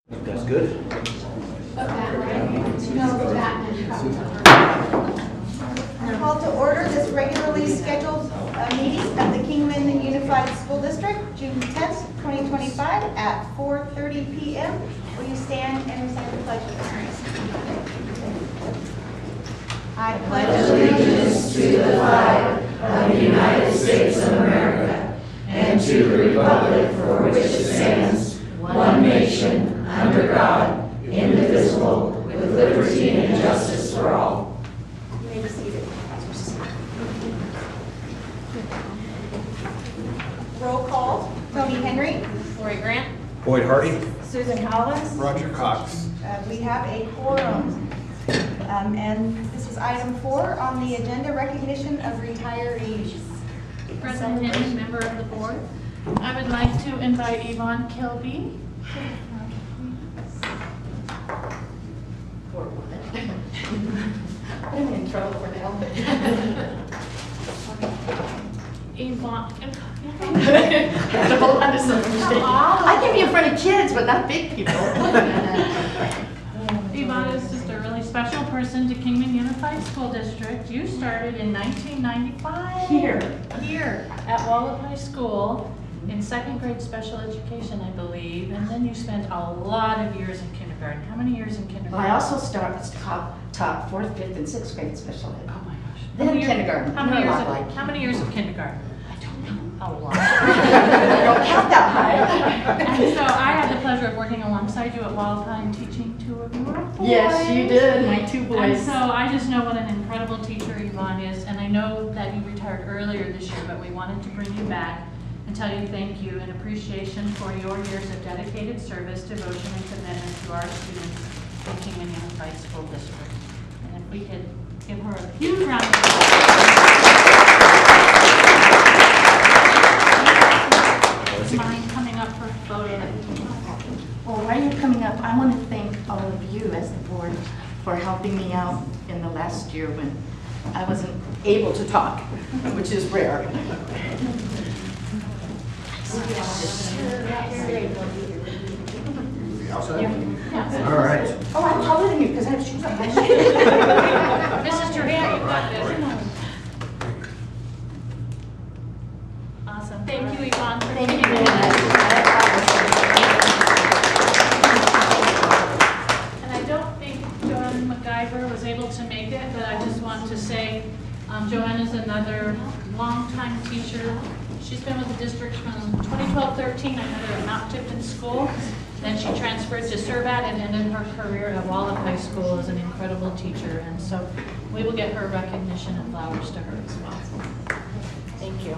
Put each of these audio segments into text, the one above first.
That's good. Call to order this regularly scheduled meeting of the Kingman Unified School District, June 10th, 2025 at 4:30 p.m. Will you stand and recite the pledge of allegiance? I pledge allegiance to the flag of the United States of America and to the republic for which it stands, one nation, under God, indivisible, with liberty and justice for all. You may be seated. Roll call. Tony Henry. Lori Grant. Boyd Hardy. Susan Collins. Roger Cox. We have a quorum. And this is item 4 on the agenda, recognition of retirees. President Henry, member of the board. I would like to invite Yvonne Kilby. I'm in trouble for the helmet. Yvonne. To hold on to something. I can be in front of kids, but not big people. Yvonne is just a really special person to Kingman Unified School District. You started in 1995. Here at Wallapai School in second grade special education, I believe, and then you spent a lot of years in kindergarten. How many years in kindergarten? I also taught 4th, 5th, and 6th grade special ed. Oh my gosh. Then kindergarten. How many years of kindergarten? I don't know. A lot. I don't count that high. And so I had the pleasure of working alongside you at Wallapai and teaching 2 of your boys. Yes, you did. My 2 And boys. so I just know what an incredible teacher Yvonne is, and I know that you retired earlier this year, but we wanted to bring you back and tell you thank you and appreciation for your years of dedicated service, devotion, and commitment to our students in Kingman Unified School District. And if we could give her a huge round of applause. Mind coming up for a photo? Well, while you're coming up, I want to thank all of you as the board for helping me out in the last year when I wasn't able to talk, which is rare. All right. Oh, I'm taller than you because I have shoes on. Mrs. Durant, you've got this. Awesome. Thank you, Yvonne. Thank you very much. And I don't think Joanne MacGyver was able to make it, but I just want to say Joanne is another longtime teacher. She's been with the district from 2012-13. I met her at Mount Tipton School. Then she transferred to Servat and ended her career at Wallapai School as an incredible teacher. And so we will get her recognition and flowers to her as well. Thank you.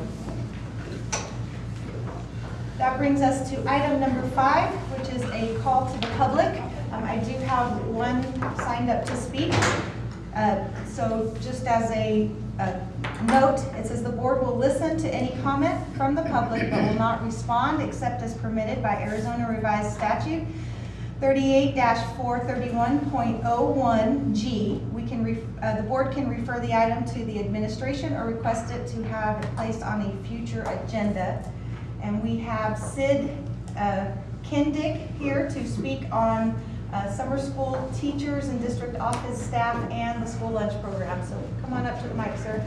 That brings us to item number 5, which is a call to the public. I do have one signed up to speak. So just as a note, it says the board will listen to any comment from the public but will not respond except as permitted by Arizona Revised Statute 38-431.01G. The board can refer the item to the administration or request it to have it placed on a future agenda. And we have Sid Kindick here to speak on summer school teachers and district office staff and the school lunch program. So come on up to the mic, sir.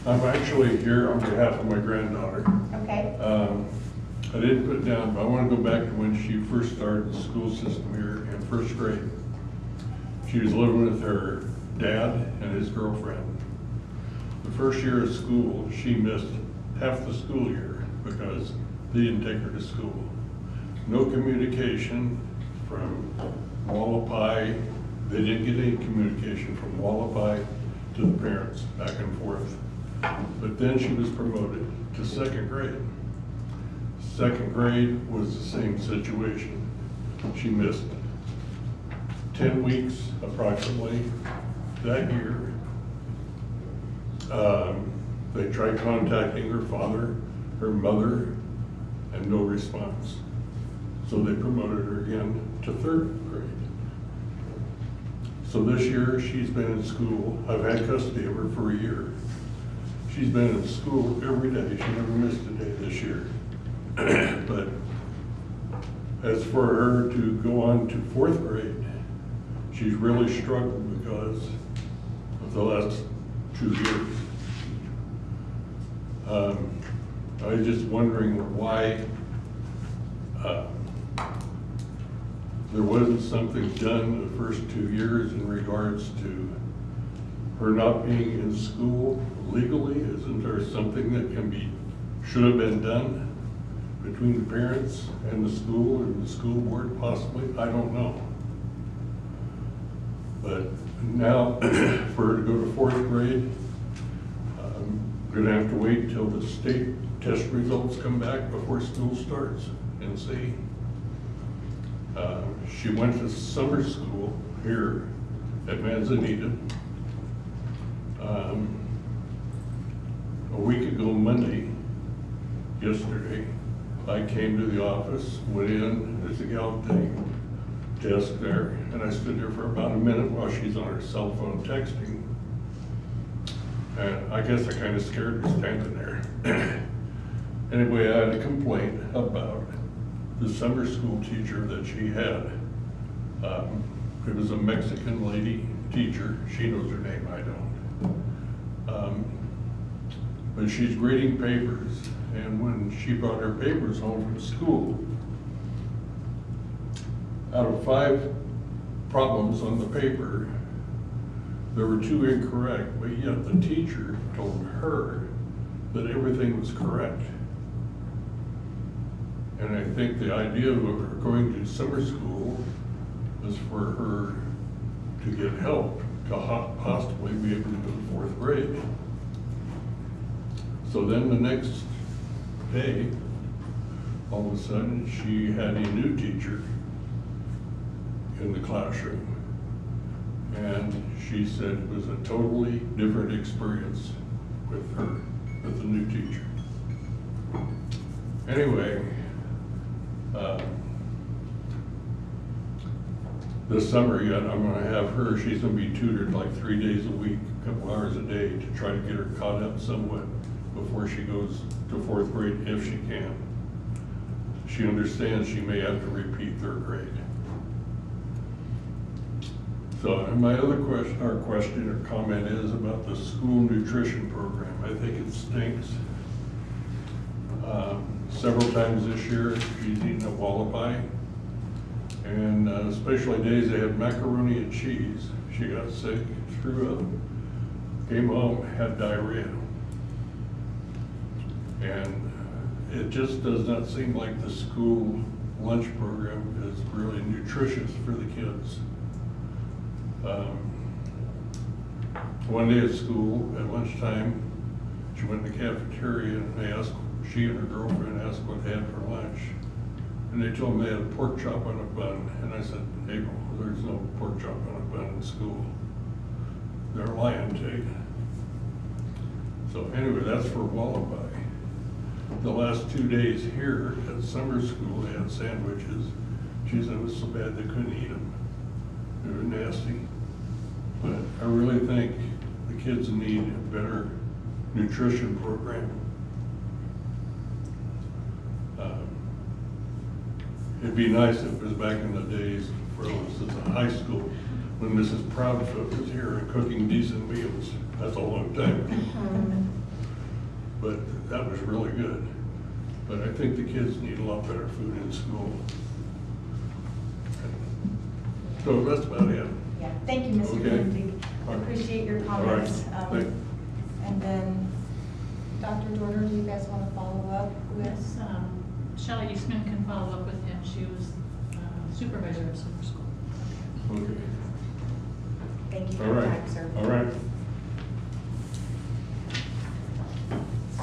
I'm actually here on behalf of my granddaughter. Okay. I didn't put it down, but I want to go back to when she first started the school system here in 1st grade. She was living with her dad and his girlfriend. The first year of school, she missed half the school year because they didn't take her to school. No communication from Wallapai. They didn't get any communication from Wallapai to the parents back and forth. But then she was promoted to 2nd grade. 2nd grade was the same situation. She missed 10 weeks approximately that year. They tried contacting her father, her mother, and no response. So they promoted her again to 3rd grade. So this year she's been in school. I've had custody of her for a year. She's been in school every day. She never missed a day this year. But as for her to go on to 4th grade, she's really struggled because of the last 2 years. I was just wondering why there wasn't something done the first 2 years in regards to her not being in school legally. Isn't there something that should have been done between the parents and the school and the school board possibly? I don't know. But now for her to go to 4th grade, we're gonna have to wait till the state test results come back before school starts and see. She went to summer school here at Manzanita. A week ago Monday, yesterday, I came to the office, went in, there's a gal at the desk there, and I stood there for about a minute while she's on her cell phone texting. And I guess I kind of scared her standing there. Anyway, I had a complaint about the summer school teacher that she had. It was a Mexican lady teacher. She knows her name, I don't. But she's grading papers, and when she brought her papers home from school, out of 5 problems on the paper, there were 2 incorrect, but yet the teacher told her that everything was correct. And I think the idea of her going to summer school was for her to get help to possibly be able to go to 4th grade. So then the next day, all of a sudden, she had a new teacher in the classroom. And she said it was a totally different experience with her, with the new teacher. Anyway, this summer yet, I'm gonna have her, she's gonna be tutored like 3 days a week, a couple hours a day to try to get her caught up somewhat before she goes to 4th grade, if she can. She understands she may have to repeat 3rd grade. So my other question or comment is about the school nutrition program. I think it stinks. Several times this year, she's eaten a walleye. And especially days they had macaroni and cheese. She got sick, threw up, came home, had diarrhea. And it just does not seem like the school lunch program is really nutritious for the kids. One day at school, at lunchtime, she went in the cafeteria and they asked, she and her girlfriend asked what they had for lunch. And they told them they had a pork chop on a bun. And I said, April, there's no pork chop on a bun in school. They're lying to you. So anyway, that's for Wallaby. The last 2 days here at summer school, they had sandwiches. She said it was so bad they couldn't eat them. They were nasty. But I really think the kids need a better nutrition program. It'd be nice if it was back in the days for us as a high school when Mrs. Proudfoot was here and cooking decent meals. That's a long time ago. But that was really good. But I think the kids need a lot better food in school. So that's about it. Yeah, thank you, Mr. Okay. Kennedy. I appreciate your comments. All right. And then, Dr. Dorner, do you guys want to follow up with? Yes, Shelley Eastman can follow up with him. She was supervisor of summer school. Okay. Thank you for All your right. time, sir. All right.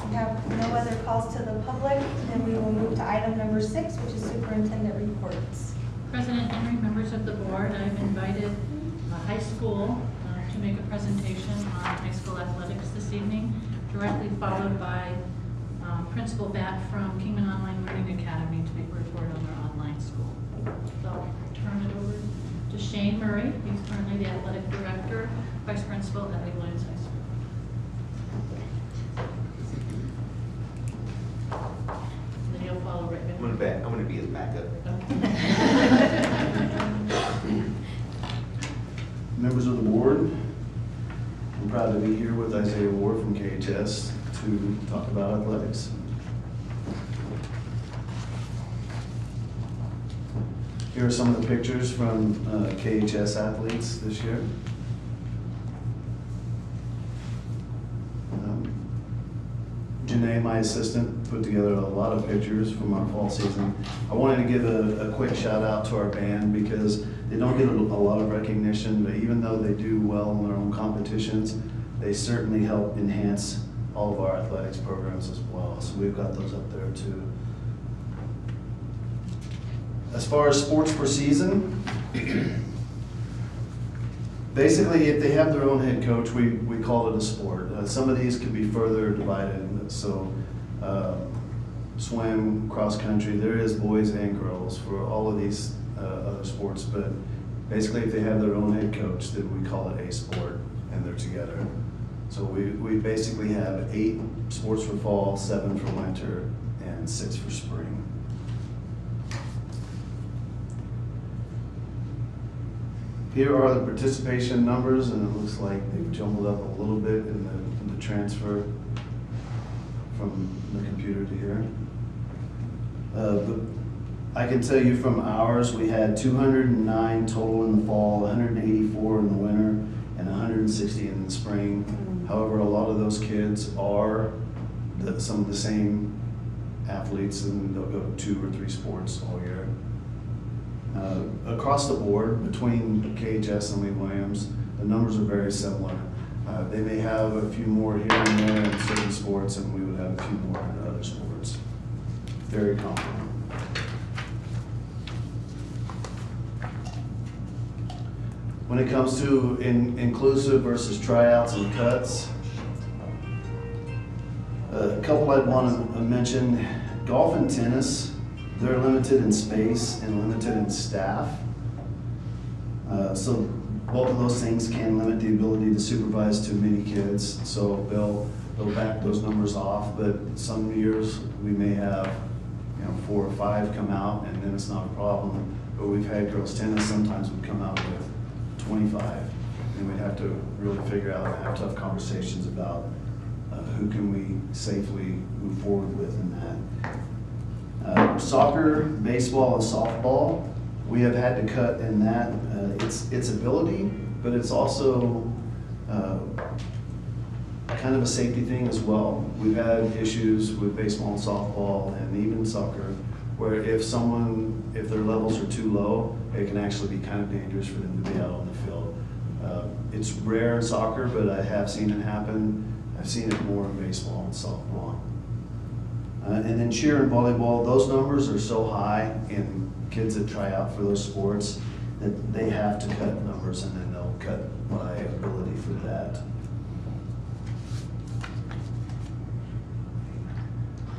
We have no other calls to the public, then we will move to item number 6, which is superintendent reports. President Henry, members of the board, I've invited high school to make a presentation on high school athletics this evening, directly followed by Principal Batt from Kingman Online Learning Academy to make a report on their online school. So I'll turn it over to Shane Murray. He's currently the athletic director, vice principal at Lee Williams High School. And then you'll follow backup. Members of the board, I'm proud to be here with Isaiah Ward from KHS to talk about athletics. Here are some of the pictures from KHS athletes this year. Janae, my assistant, put together a lot of pictures from our fall season. I wanted to give a quick shout out to our band because they don't get a lot of recognition, but even though they do well in their own competitions, they certainly help enhance all of our athletics programs as well. So we've got those up there too. As far as sports per season, basically, if they have their own head coach, we call it a sport. Some of these could be further divided. So swim, cross country, there is boys and girls for all of these other sports. But basically, if they have their own head coach, then we call it a sport, and they're together. So we basically have 8 sports for fall, 7 for winter, and 6 for spring. Here are the participation numbers, and it looks like they've jumbled up a little bit in the transfer from the computer to here. But I can tell you from ours, we had 209 total in the fall, 184 in the winter, and 160 in the spring. However, a lot of those kids are some of the same athletes, and they'll go 2 or 3 sports all year. Across the board, between KHS and Lee Williams, the numbers are very similar. They may have a few more here and there in certain sports, and we would have a few more in other sports. Very comparable. When it comes to inclusive versus tryouts and cuts, a couple I'd want to mention, golf and tennis, they're limited in space and limited in staff. So both of those things can limit the ability to supervise too many kids. So they'll back those numbers off, but some years we may have 4 or 5 come out, and then it's not a problem. But we've had girls tennis, sometimes we come out with 25, and we'd have to really figure out and have tough conversations about who can we safely move forward with in that. Soccer, baseball, and softball, we have had to cut in that. It's ability, but it's also kind of a safety thing as well. We've had issues with baseball and softball and even soccer where if their levels are too low, it can actually be kind of dangerous for them to be out on the field. It's rare in soccer, but I have seen it happen. I've seen it more in baseball and softball. And then cheer and volleyball, those numbers are so high in kids that try out for those sports that they have to cut numbers, and then they'll cut my ability for that.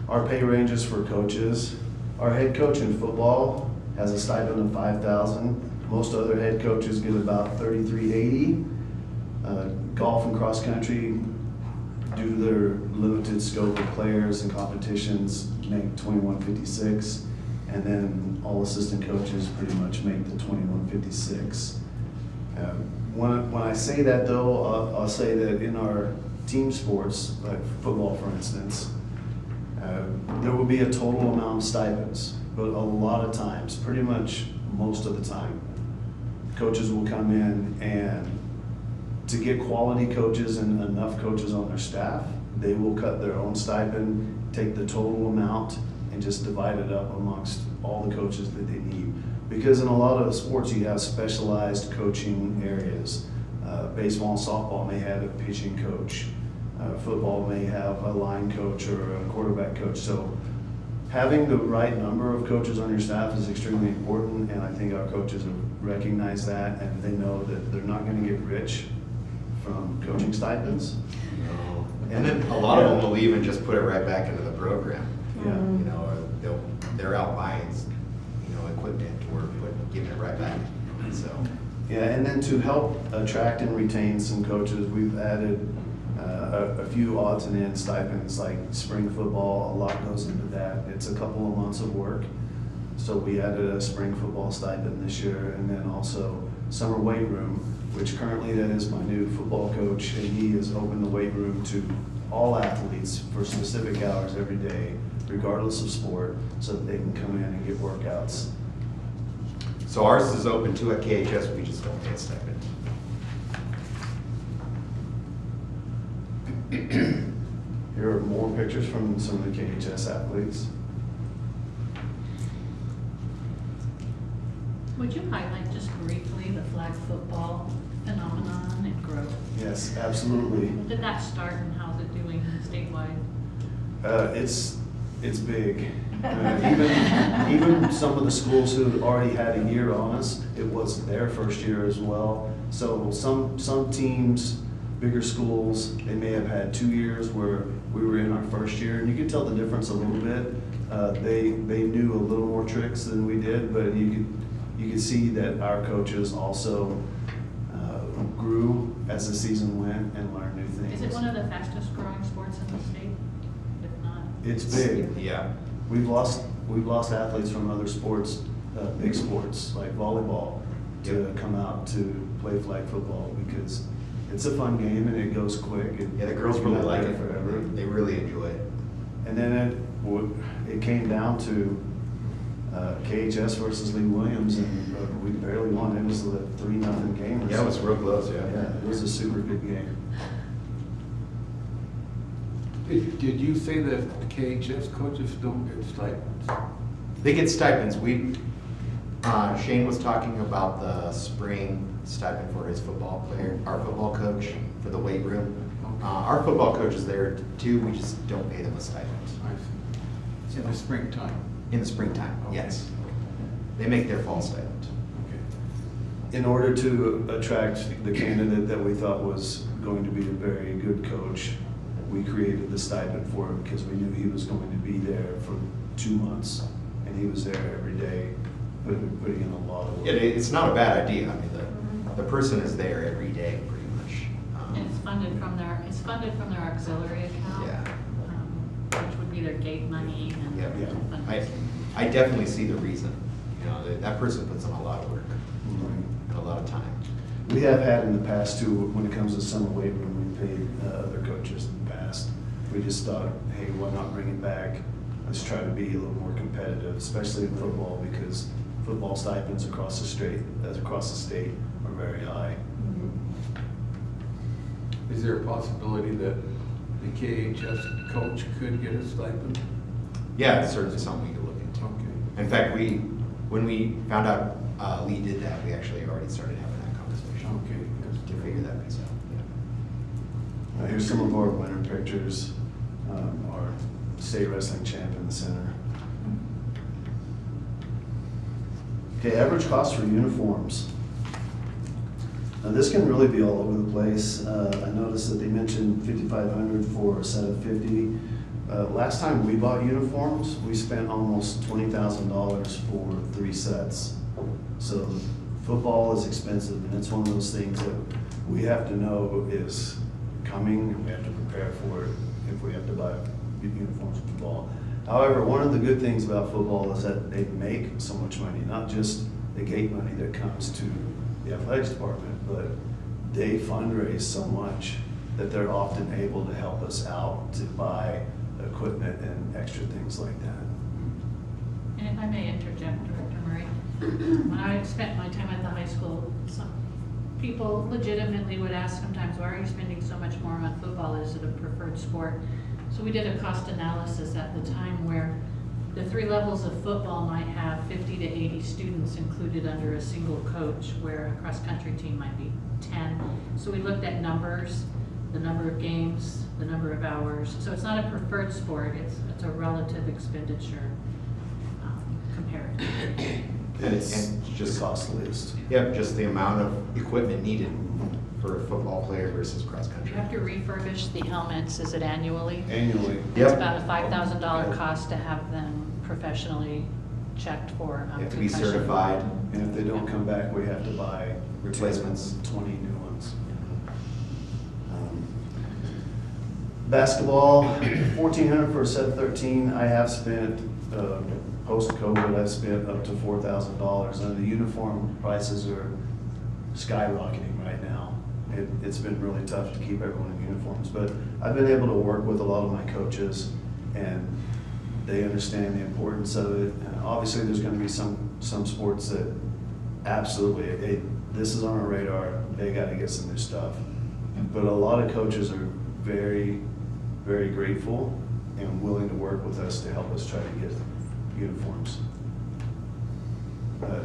Our pay ranges for coaches. Our head coach in football has a stipend of $5,000. Most other head coaches get about $3,380. Golf and cross country, due to their limited scope of players and competitions, make $2,156, and then all assistant coaches pretty much make the $2,156. When I say that though, I'll say that in our team sports, like football for instance, there will be a total amount of stipends, but a lot of times, pretty much most of the time, coaches will come in, and to get quality coaches and enough coaches on their staff, they will cut their own stipend, take the total amount, and just divide it up amongst all the coaches that they need. Because in a lot of sports, you have specialized coaching areas. Baseball and softball may have a pitching coach. Football may have a line coach or a quarterback coach. So having the right number of coaches on your staff is extremely important, and I think our coaches have recognized that, and they know that they're not going to get rich from coaching stipends. No. And then a lot of them will even just put it right back into the program. Yeah. Or they're out buying, equipment or giving it right back. So. Yeah, and then to help attract and retain some coaches, we've added a few odds and ends stipends, like spring football. A lot goes into that. It's a couple of months of work. So we added a spring football stipend this year, and then also summer weight room, which currently that is my new football coach, and he has opened the weight room to all athletes for specific hours every day, regardless of sport, so that they can come in and get workouts. So ours is open too at KHS, we just don't pay a stipend. Here are more pictures from some of the KHS athletes. Would you highlight just briefly the flag football phenomenon and growth? Yes, absolutely. When did that start and how's it doing statewide? It's big. Even some of the schools who already had a year on us, it was their first year as well. So some teams, bigger schools, they may have had 2 years where we were in our first year, and you could tell the difference a little bit. They knew a little more tricks than we did, but you could see that our coaches also grew as the season went and learned new things. Is it one of the fastest growing sports in the state? If not, It's big. Yeah. We've lost athletes from other sports, big sports like volleyball, to come out to play flag football because it's a fun game and it goes quick. Yeah, the girls really like it. Forever. They really enjoy it. And then it came down to KHS versus Lee Williams, and we barely won. It was a 3-0 game. Yeah, it was real close, yeah. Yeah, it was a super good game. Did you say that the KHS coaches don't get stipends? They get stipends. Shane was talking about the spring stipend for his football player, our football coach for the weight room. Our football coach is there too, we just don't pay them a stipend. I see. In the springtime? In the springtime, Okay. yes. They make their fall stipend. Okay. In order to attract the candidate that we thought was going to be a very good coach, we created the stipend for him because we knew he was going to be there for 2 months, and he was there every day, putting in a lot of work. It's not a bad idea. I mean, the person is there every day, pretty much. and it's funded from their auxiliary account. Yeah. Which would be their gate money and. Yeah, Yeah. I definitely see the reason. You know, that person puts in a lot of work and a lot of time. We have had in the past too, when it comes to summer weight room, we paid other coaches in the past. We just thought, hey, why not bring it back? Let's try to be a little more competitive, especially in football, because football stipends across the state are very high. Is there a possibility that the KHS coach could get a stipend? Yeah, it's certainly something we could look into. Okay. In fact, when we found out Lee did that, we actually already started having that conversation Okay. to figure that piece out. Yeah. Here's some of our winter pictures. Our state wrestling champ in the center. Okay, average cost for uniforms. Now this can really be all over the place. I noticed that they mentioned $5,500 for a set of 50. Last time we bought uniforms, we spent almost $20,000 for 3 sets. So football is expensive, and it's one of those things that we have to know is coming, and we have to prepare for it if we have to buy uniforms for football. However, one of the good things about football is that they make so much money, not just the gate money that comes to the athletics department, but they fundraise so much that they're often able to help us out to buy equipment and extra things like that. And if I may interject, Director Murray, when I spent my time at the high school, some people legitimately would ask sometimes, why are you spending so much more on football? Is it a preferred sport? So we did a cost analysis at the time where the 3 levels of football might have 50 to 80 students included under a single coach, where a cross-country team might be 10. So we looked at numbers, the number of games, the number of hours. So it's not a preferred sport, it's a relative expenditure comparative. And It's just just costliest. Yep, just the amount of equipment needed for a football player versus cross You country. have to refurbish the helmets, is it annually? Annually. It's Yep. about a $5,000 cost to have them professionally checked for You have to be concussion. certified. And if they don't come back, we have to buy Replacements. 20 new ones. Basketball, $1,400 for a set of 13. I have spent post-COVID, I've spent up to $4,000, and the uniform prices are skyrocketing right now. It's been really tough to keep everyone in uniforms, but I've been able to work with a lot of my coaches, and they understand the importance of it. And obviously, there's going to be some sports that absolutely, hey, this is on our radar. They got to get some new stuff. But a lot of coaches are very, very grateful and willing to work with us to help us try to get uniforms.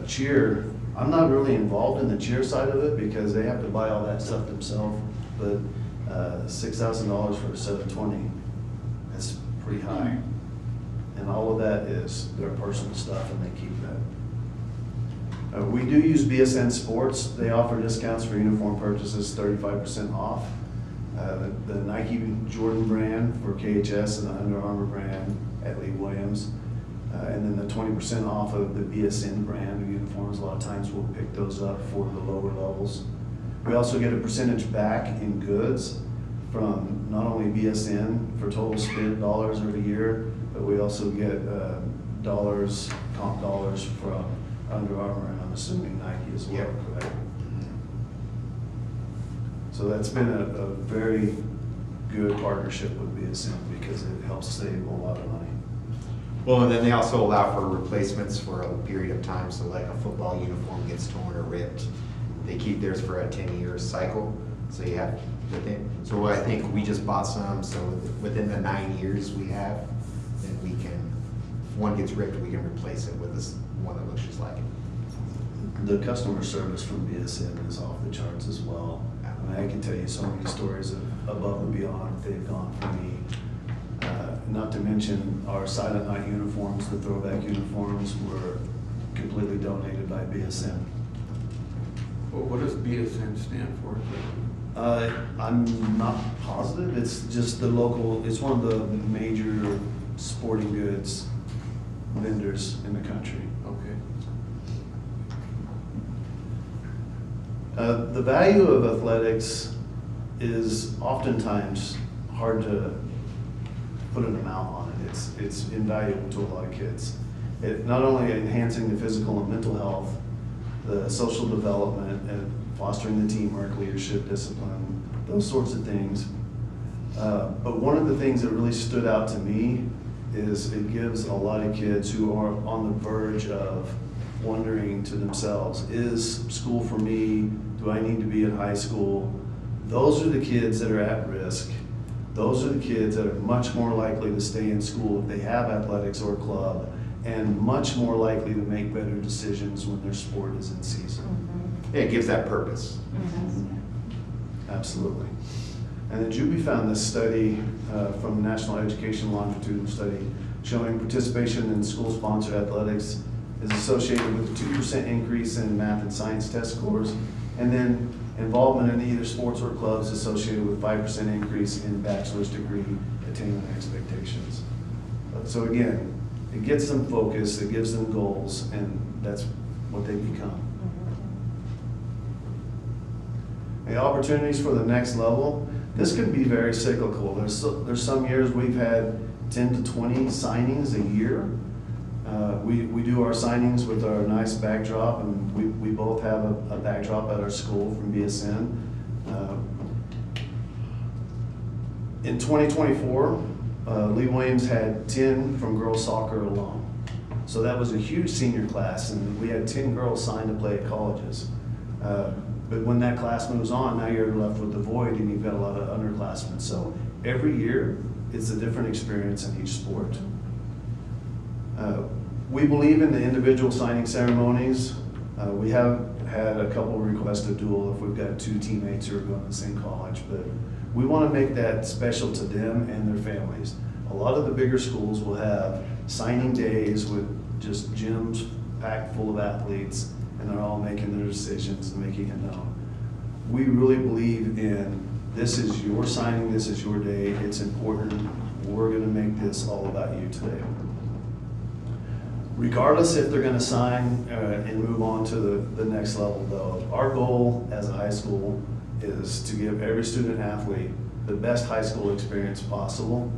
Cheer, I'm not really involved in the cheer side of it because they have to buy all that stuff themselves, but $6,000 for a set of 20, that's pretty high. And all of that is their personal stuff, and they keep that. We do use BSN Sports. They offer discounts for uniform purchases, 35% off. The Nike Jordan brand for KHS and the Under Armour brand at Lee Williams. And then the 20% off of the BSN brand of uniforms. A lot of times we'll pick those up for the lower levels. We also get a percentage back in goods from not only BSN for total spent dollars every year, but we also get dollars, comp dollars from Under Armour, and I'm assuming Nike as well, correct? So that's been a very good partnership with BSN because it helps save a lot of money. Well, and then they also allow for replacements for a period of time, so like a football uniform gets torn or ripped, they keep theirs for a 10-year cycle, so you have, so I think we just bought some, so within the 9 years we have, then we can, if one gets ripped, we can replace it with this one that looks just like it. The customer service from BSN is off the charts as well. I mean, I can tell you so many stories of above and beyond that they've gone for me. Not to mention our Silent Night uniforms, the throwback uniforms, were completely donated by BSN. Well, what does BSN stand for? I'm not positive. It's just the local, it's one of the major sporting goods vendors in the country. Okay. The value of athletics is oftentimes hard to put an amount on it. It's invaluable to a lot of kids. It not only enhancing the physical and mental health, the social development, and fostering the teamwork, leadership, discipline, those sorts of things. But one of the things that really stood out to me is it gives a lot of kids who are on the verge of wondering to themselves, is school for me? Do I need to be in high school? Those are the kids that are at risk. Those are the kids that are much more likely to stay in school if they have athletics or club, and much more likely to make better decisions when their sport is in season. Yeah, it gives that purpose. Absolutely. And then Juby found this study from the National Education Longitudinal Study showing participation in school-sponsored athletics is associated with a 2% increase in math and science test scores, and then involvement in either sports or clubs associated with 5% increase in bachelor's degree attainment expectations. So again, it gets them focused, it gives them goals, and that's what they become. The opportunities for the next level, this can be very cyclical. There's some years we've had 10 to 20 signings a year. We do our signings with our nice backdrop, and we both have a backdrop at our school from BSN. In 2024, Lee Williams had 10 from girls soccer alone. So that was a huge senior class, and we had 10 girls signed to play at colleges. But when that class moves on, now you're left with the void, and you've got a lot of underclassmen. So every year, it's a different experience in each sport. We believe in the individual signing ceremonies. We have had a couple requests to dual if we've got two teammates who are going to the same college, but we want to make that special to them and their families. A lot of the bigger schools will have signing days with just gyms packed full of athletes, and they're all making their decisions and making it known. We really believe in this is your signing, this is your day, it's important. We're going to make this all about you today. Regardless if they're going to sign and move on to the next level, though, our goal as a high school is to give every student athlete the best high school experience possible,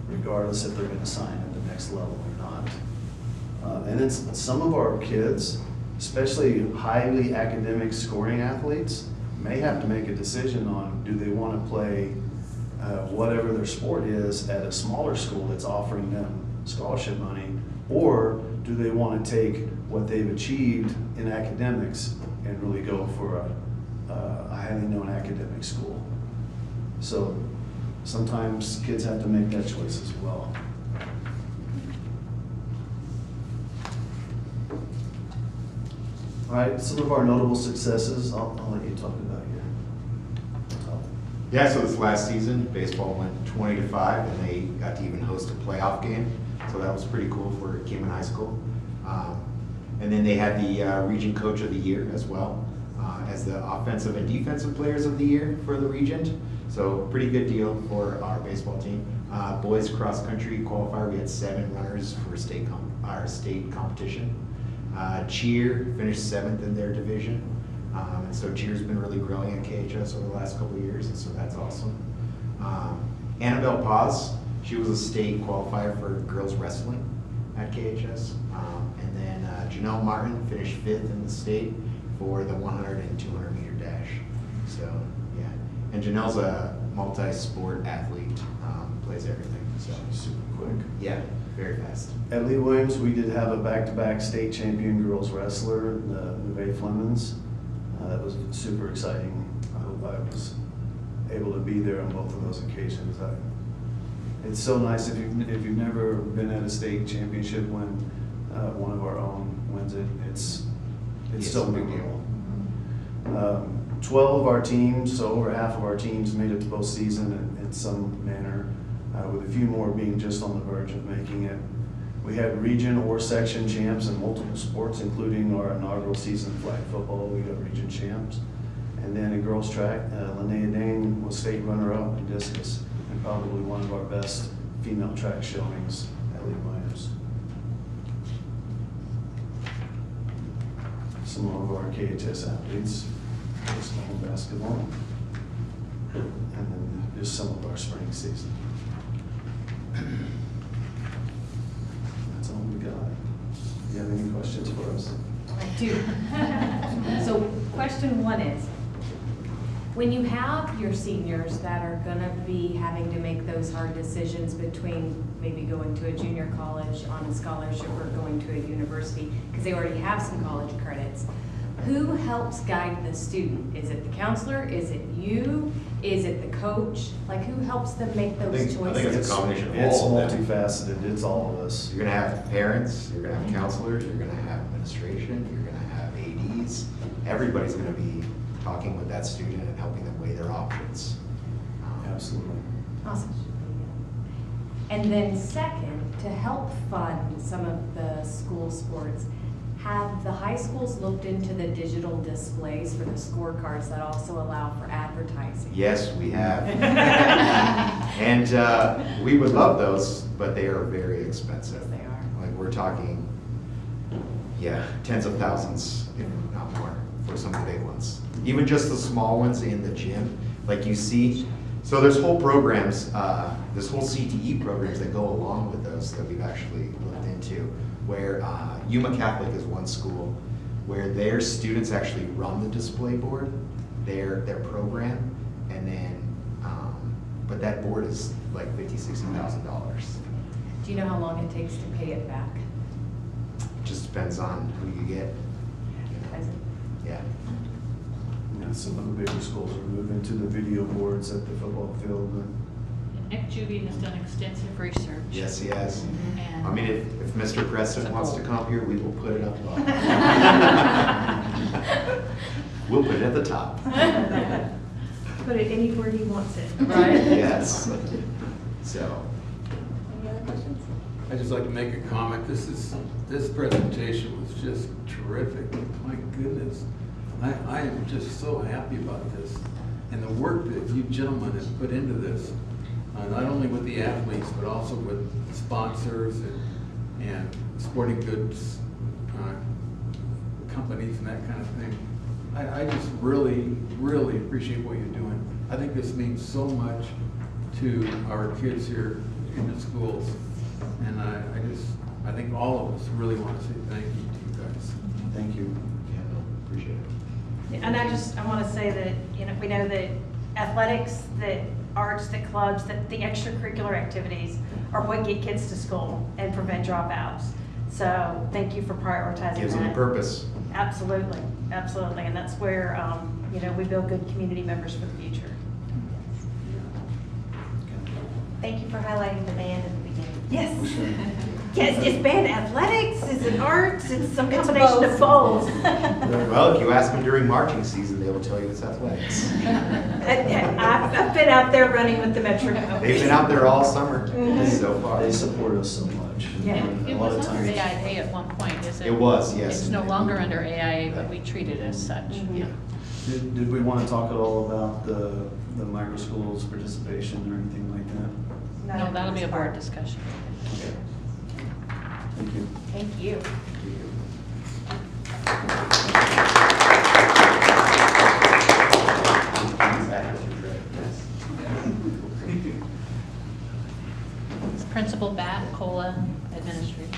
regardless if they're going to sign at the next level or not. And then some of our kids, especially highly academic scoring athletes, may have to make a decision on, do they want to play whatever their sport is at a smaller school that's offering them scholarship money, or do they want to take what they've achieved in academics and really go for a highly known academic school. So sometimes kids have to make that choice as well. All right, some of our notable successes, I'll let you talk about here. Yeah, so this last season, baseball went 20-5, and they got to even host a playoff game. So that was pretty cool for Kingman High School. And then they had the Region Coach of the Year as well, as the Offensive and Defensive Players of the Year for the region. So pretty good deal for our baseball team. Boys cross country qualifier, we had 7 runners for our state competition. Cheer finished 7th in their division. And so cheer's been really growing at KHS over the last couple of years, and so that's awesome. Annabelle Paz, she was a state qualifier for girls wrestling at KHS. And then Janelle Martin finished 5th in the state for the 100 and 200 meter dash. So, yeah. And Janelle's a multi-sport athlete, plays everything, so. Super quick. Yeah, very fast. At Lee Williams, we did have a back-to-back state champion girls wrestler, the Neve Flemons. That was super exciting. I hope I was able to be there on both of those occasions. It's so nice if you've never been at a state championship when one of our own wins it. It's so memorable. 12 of our teams, so over half of our teams, made it to postseason in some manner, with a few more being just on the verge of making it. We had region or section champs in multiple sports, including our inaugural season flag football. We got region champs. And then in girls track, Linnea Dane was state runner-up in discus, and probably one of our best female track showings at Lee Williams. Some of our KHS athletes, baseball, basketball, and then just some of our spring season. That's all we got. Do you have any questions for us? I do. So question 1 is, when you have your seniors that are gonna be having to make those hard decisions between maybe going to a junior college on a scholarship or going to a university, because they already have some college credits, who helps guide the student? Is it the counselor? Is it you? Is it the coach? Like, who helps them make those choices? I think it's a combination of It's all of them. multifaceted. It's all of us. You're gonna have parents, you're gonna have counselors, you're gonna have administration, you're gonna have ADs. Everybody's gonna be talking with that student and helping them weigh their options. Absolutely. Awesome. And then second, to help fund some of the school sports, have the high schools looked into the digital displays for the scorecards that also allow for advertising? Yes, we have. And we would love those, but they are very expensive. Yes, they are. Like, we're talking, yeah, tens of thousands, if not more, for some of the big ones. Even just the small ones in the gym, like you see. So there's whole programs, there's whole CTE programs that go along with those that we've actually looked into, where Yuma Catholic is one school where their students actually run the display board, their program, and then, but that board is like $50,000–$60,000. Do you know how long it takes to pay it back? Just depends on who you get. Is it? Yeah. Yeah, some of the bigger schools are moving to the video boards at the football field. Nick Juby has done extensive research. Yes, he has. And I mean, if Mr. Preston wants to come here, we will put it up. We'll put it at the top. Put it anywhere he wants it. Right. Yes. So, Any other questions? I'd just like to make a comment. This presentation was just terrific. My goodness. I am just so happy about this. And the work that you gentlemen have put into this, not only with the athletes, but also with sponsors and sporting goods companies and that kind of thing. I just really, really appreciate what you're doing. I think this means so much to our kids here in the schools. And I think all of us really want to say thank you to you guys. Thank you. Yeah, no, appreciate it. And I want to say that, we know that athletics, that arts, that clubs, that the extracurricular activities are what get kids to school and prevent dropouts. So thank you for prioritizing that. Gives them a purpose. Absolutely, absolutely. And that's where, we build good community members for the future. Thank you for highlighting the band at the beginning. Yes. Yes, it's band athletics, it's an arts, it's some It's combination of both. Well, if you ask them during marching season, they will tell you it's athletics. I've been out there running with the Metro. They've been out there all summer so far. They support us so much. Yeah. And It a lot was of under times. AIA at one point, is it? It was, yes. It's no longer under AIA, but we treat it as such. Mhm. Yeah. Did we want to talk at all about the micro schools participation or anything like that? No, that'll be a board discussion. Okay. Thank you. Thank you. Principal Bat, COLA Administrator.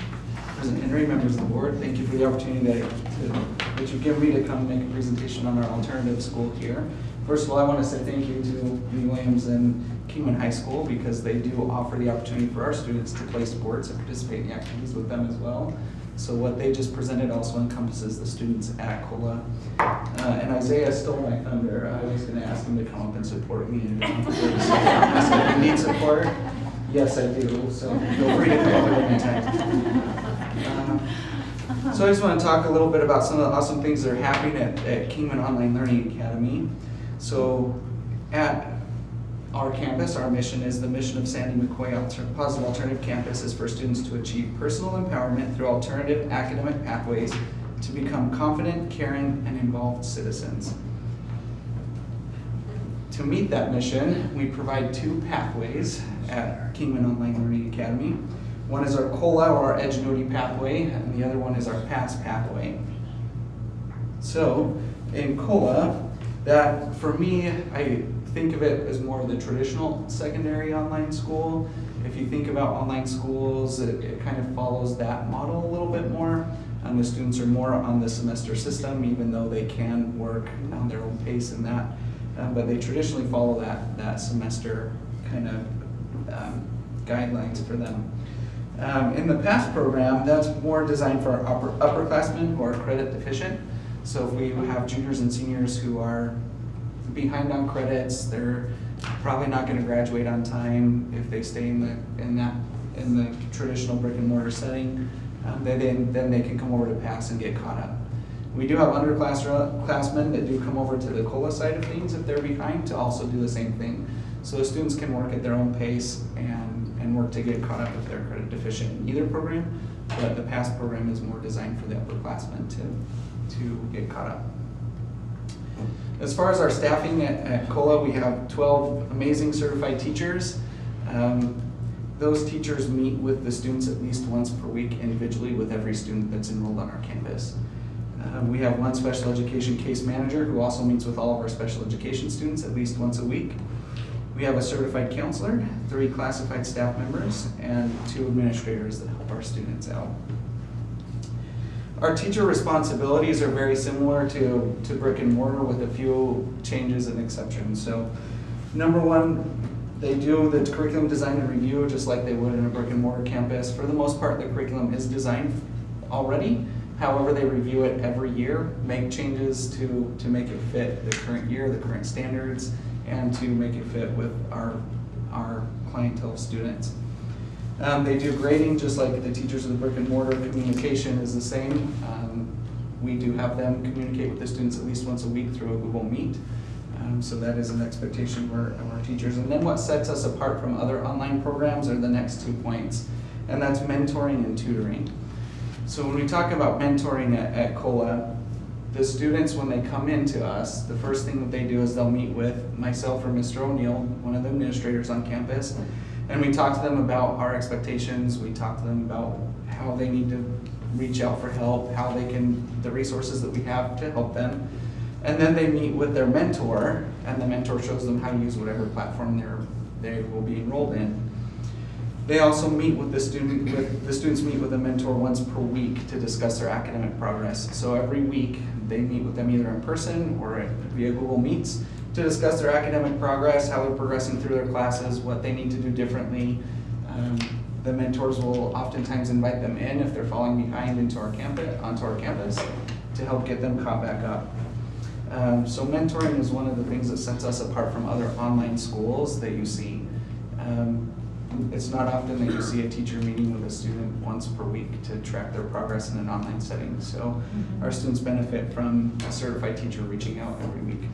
President Henry, members of the board, thank you for the opportunity that you've given me to come make a presentation on our alternative school here. First of all, I want to say thank you to Lee Williams and Kingman High School because they do offer the opportunity for our students to play sports and participate in the activities with them as well. So what they just presented also encompasses the students at COLA. And Isaiah stole my thunder. I was going to ask him to come up and support me. So if you need support, yes, I do. So feel free to come up at any time. So I just want to talk a little bit about some of the awesome things that are happening at Kingman Online Learning Academy. So at our campus, our mission is the mission of Sandy McCoy Positive Alternative Campus is for students to achieve personal empowerment through alternative academic pathways to become confident, caring, and involved citizens. To meet that mission, we provide two pathways at Kingman Online Learning Academy. One is our COLA, or our Edgenuity pathway, and the other one is our PASS pathway. So in COLA, that for me, I think of it as more of the traditional secondary online school. If you think about online schools, it kind of follows that model a little bit more. The students are more on the semester system, even though they can work on their own pace in that. But they traditionally follow that semester kind of guidelines for them. In the PASS program, that's more designed for our upperclassmen who are credit deficient. So if we have juniors and seniors who are behind on credits, they're probably not going to graduate on time if they stay in the traditional brick and mortar setting. Then they can come over to PASS and get caught up. We do have underclassmen that do come over to the COLA side of things if they're behind to also do the same thing. So the students can work at their own pace and work to get caught up if they're credit deficient in either program, but the PASS program is more designed for the upperclassmen to get caught up. As far as our staffing at COLA, we have 12 amazing certified teachers. Those teachers meet with the students at least once per week individually with every student that's enrolled on our campus. We have one special education case manager who also meets with all of our special education students at least once a week. We have a certified counselor, 3 classified staff members, and 2 administrators that help our students out. Our teacher responsibilities are very similar to brick and mortar with a few changes and exceptions. So number one, they do the curriculum design and review just like they would in a brick and mortar campus. For the most part, the curriculum is designed already. However, they review it every year, make changes to make it fit the current year, the current standards, and to make it fit with our clientele of students. They do grading just like the teachers of the brick and mortar. Communication is the same. We do have them communicate with the students at least once a week through a Google Meet. So that is an expectation of our teachers. And then what sets us apart from other online programs are the next 2 points, and that's mentoring and tutoring. So when we talk about mentoring at COLA, the students, when they come into us, the first thing that they do is they'll meet with myself or Mr. O'Neill, one of the administrators on campus, and we talk to them about our expectations. We talk to them about how they need to reach out for help, how they can, the resources that we have to help them. And then they meet with their mentor, and the mentor shows them how to use whatever platform they will be enrolled in. They also meet with the students meet with a mentor once per week to discuss their academic progress. So every week, they meet with them either in person or via Google Meets to discuss their academic progress, how they're progressing through their classes, what they need to do differently. The mentors will oftentimes invite them in if they're falling behind onto our campus to help get them caught back up. So mentoring is one of the things that sets us apart from other online schools that you see. It's not often that you see a teacher meeting with a student once per week to track their progress in an online setting. So our students benefit from a certified teacher reaching out every week.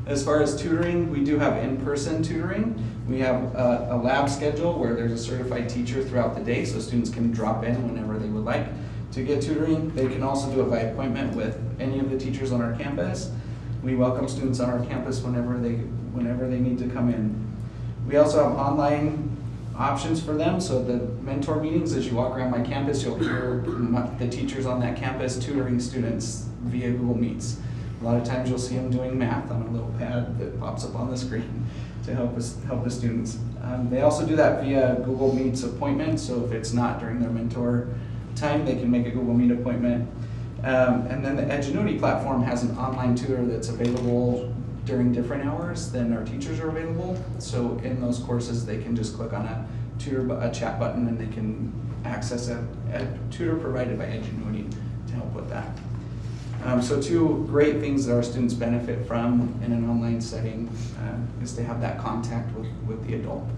As far as tutoring, we do have in-person tutoring. We have a lab schedule where there's a certified teacher throughout the day, so students can drop in whenever they would like to get tutoring. They can also do it by appointment with any of the teachers on our campus. We welcome students on our campus whenever they need to come in. We also have online options for them, so the mentor meetings, as you walk around my campus, you'll hear the teachers on that campus tutoring students via Google Meets. A lot of times you'll see them doing math on a little pad that pops up on the screen to help the students. They also do that via Google Meets appointment, so if it's not during their mentor time, they can make a Google Meet appointment. And then the Edgenuity platform has an online tutor that's available during different hours than our teachers are available. So in those courses, they can just click on a chat button and they can access a tutor provided by Edgenuity to help with that. So two great things that our students benefit from in an online setting is to have that contact with the adult.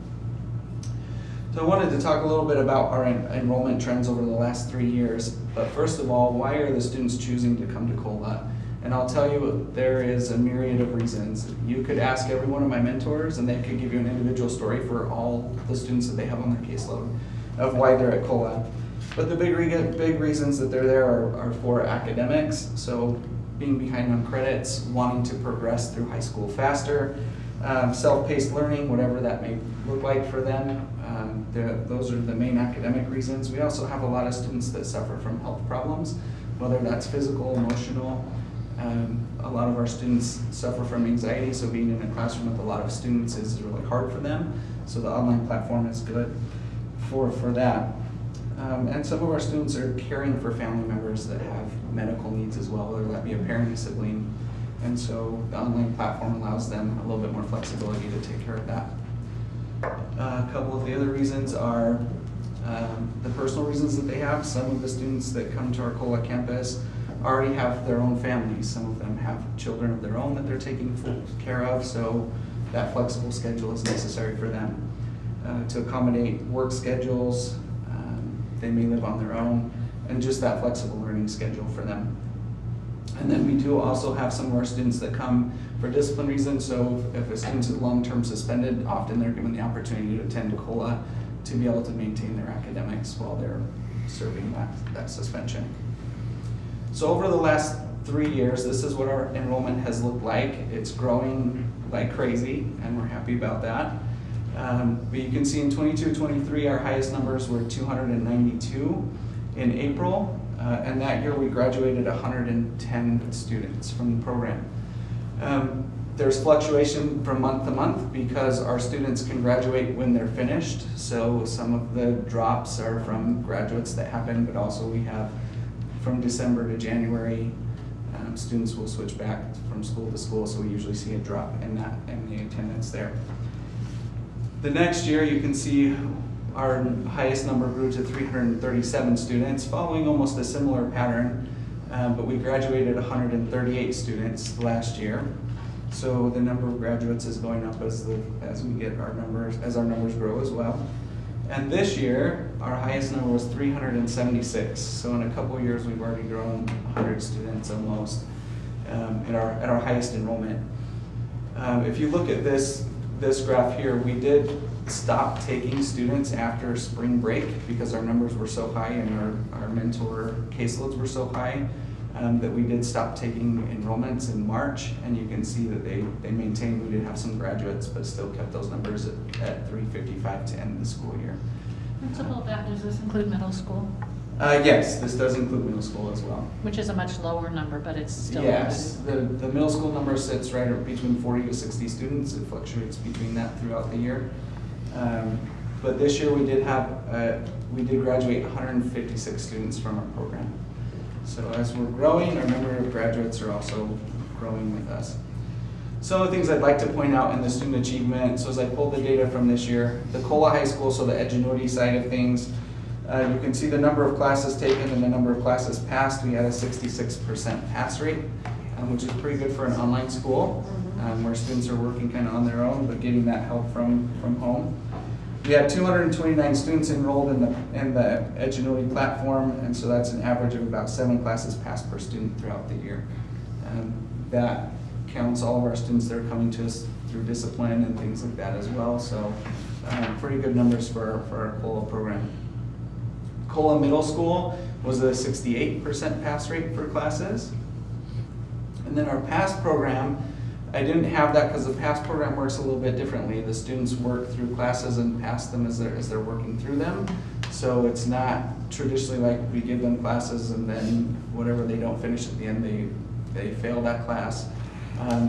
So I wanted to talk a little bit about our enrollment trends over the last 3 years. But first of all, why are the students choosing to come to COLA? And I'll tell you, there is a myriad of reasons. You could ask every one of my mentors and they could give you an individual story for all the students that they have on their caseload of why they're at COLA. But the big reasons that they're there are for academics, so being behind on credits, wanting to progress through high school faster, self-paced learning, whatever that may look like for them. Those are the main academic reasons. We also have a lot of students that suffer from health problems, whether that's physical, emotional. A lot of our students suffer from anxiety, so being in a classroom with a lot of students is really hard for them. So the online platform is good for that. And some of our students are caring for family members that have medical needs as well, whether that be a parent or sibling. And so the online platform allows them a little bit more flexibility to take care of that. A couple of the other reasons are the personal reasons that they have. Some of the students that come to our COLA campus already have their own families. Some of them have children of their own that they're taking full care of, so that flexible schedule is necessary for them. To accommodate work schedules, they may live on their own, and just that flexible learning schedule for them. And then we do also have some of our students that come for discipline reasons, so if a student's long-term suspended, often they're given the opportunity to attend COLA to be able to maintain their academics while they're serving that suspension. So over the last 3 years, this is what our enrollment has looked like. It's growing like crazy, and we're happy about that. But you can see in 22-23, our highest numbers were 292 in April, and that year we graduated 110 students from the program. There's fluctuation from month to month because our students can graduate when they're finished, so some of the drops are from graduates that happen, but also we have from December to January, students will switch back from school to school, so we usually see a drop in the attendance there. The next year, you can see our highest number grew to 337 students, following almost a similar pattern, but we graduated 138 students last year. So the number of graduates is going up as we get our numbers, as our numbers grow as well. And this year, our highest number was 376. So in a couple of years, we've already grown 100 students almost at our highest enrollment. If you look at this graph here, we did stop taking students after spring break because our numbers were so high and our mentor caseloads were so high that we did stop taking enrollments in March, and you can see that they maintained. We did have some graduates, but still kept those numbers at 355 to end the school year. Principal, does this include middle school? Yes, this does include middle school as well. Which is a much lower number, but it's still. Yes, the middle school number sits right between 40 to 60 students. It fluctuates between that throughout the year. But this year we did graduate 156 students from our program. So as we're growing, our number of graduates are also growing with us. Some of the things I'd like to point out in the student achievement, so as I pulled the data from this year, the Cola High School, so the Edgenuity side of things, you can see the number of classes taken and the number of classes passed. We had a 66% pass rate, which is pretty good for an online school, where students are working kind of on their own, but getting that help from home. We had 229 students enrolled in the Edgenuity platform, and so that's an average of about 7 classes passed per student throughout the year. That counts all of our students that are coming to us through discipline and things like that as well. So pretty good numbers for our COLA program. COLA Middle School was a 68% pass rate for classes. And then our PASS program, I didn't have that because the PASS program works a little bit differently. The students work through classes and pass them as they're working through them. So it's not traditionally like we give them classes and then whatever they don't finish at the end, they fail that class.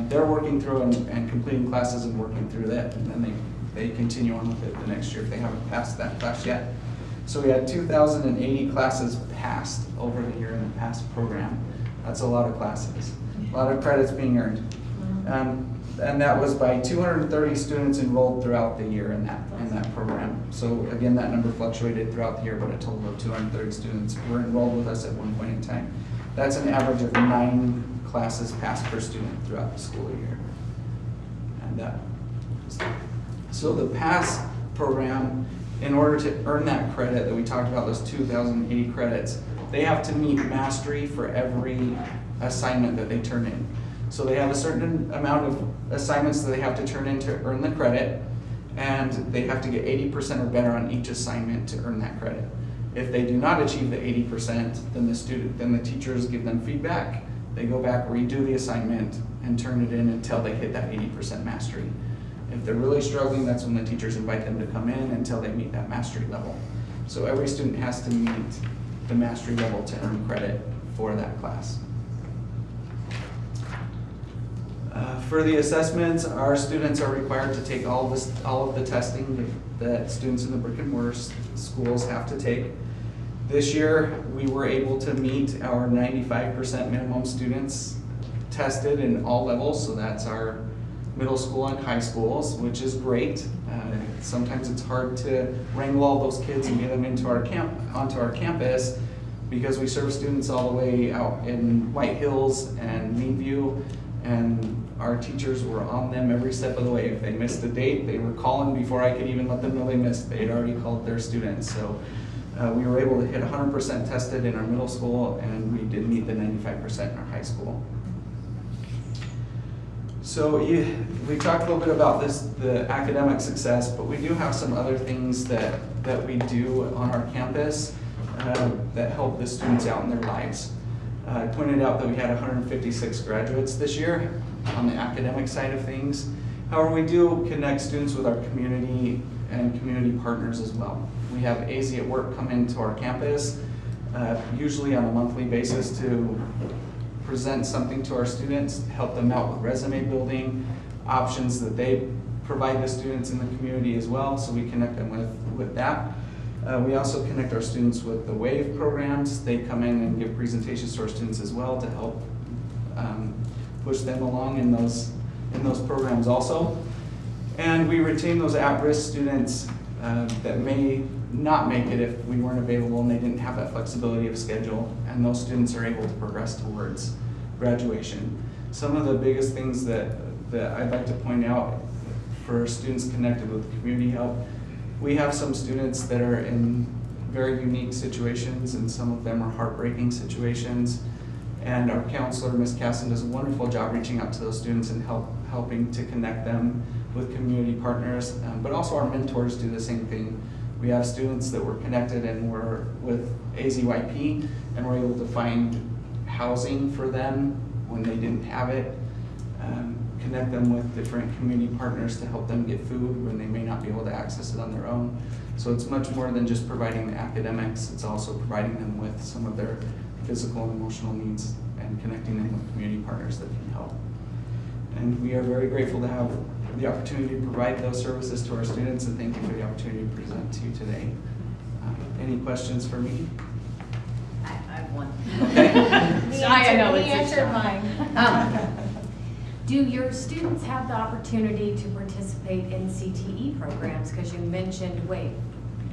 They're working through and completing classes and working through that, and then they continue on with it the next year if they haven't passed that class yet. So we had 2,080 classes passed over the year in the PASS program. That's a lot of classes, a lot of credits being earned. And that was by 230 students enrolled throughout the year in that program. So again, that number fluctuated throughout the year, but a total of 230 students were enrolled with us at one point in time. That's an average of 9 classes passed per student throughout the school year. And so the PASS program, in order to earn that credit that we talked about, those 2,080 credits, they have to meet mastery for every assignment that they turn in. So they have a certain amount of assignments that they have to turn in to earn the credit, and they have to get 80% or better on each assignment to earn that credit. If they do not achieve the 80%, then the teachers give them feedback. They go back, redo the assignment, and turn it in until they hit that 80% mastery. If they're really struggling, that's when the teachers invite them to come in until they meet that mastery level. So every student has to meet the mastery level to earn credit for that class. For the assessments, our students are required to take all of the testing that students in the brick and mortar schools have to take. This year, we were able to meet our 95% minimum students tested in all levels, so that's our middle school and high schools, which is great. Sometimes it's hard to wrangle all those kids and get them onto our campus because we serve students all the way out in White Hills and Meadview, and our teachers were on them every step of the way. If they missed a date, they were calling before I could even let them know they missed. They had already called their students. So we were able to hit 100% tested in our middle school, and we did meet the 95% in our high school. So we talked a little bit about the academic success, but we do have some other things that we do on our campus that help the students out in their lives. I pointed out that we had 156 graduates this year on the academic side of things. However, we do connect students with our community and community partners as well. We have AZ at Work come into our campus, usually on a monthly basis, to present something to our students, help them out with resume building, options that they provide the students in the community as well, so we connect them with that. We also connect our students with the WAVE programs. They come in and give presentations to our students as well to help push them along in those programs also. And we retain those at-risk students that may not make it if we weren't available and they didn't have that flexibility of schedule, and those students are able to progress towards graduation. Some of the biggest things that I'd like to point out for students connected with community help, we have some students that are in very unique situations, and some of them are heartbreaking situations. And our counselor, Ms. Casson, does a wonderful job reaching out to those students and helping to connect them with community partners. But also our mentors do the same thing. We have students that were connected and were with AZYP, and we're able to find housing for them when they didn't have it. Connect them with different community partners to help them get food when they may not be able to access it on their own. So it's much more than just providing the academics, it's also providing them with some of their physical and emotional needs and connecting them with community partners that can help. And we are very grateful to have the opportunity to provide those services to our students, and thank you for the opportunity to present to you today. Any questions for me? I have one. Okay. I know He it's answered mine. Do your students have the opportunity to participate in CTE programs? Because you mentioned WAVE.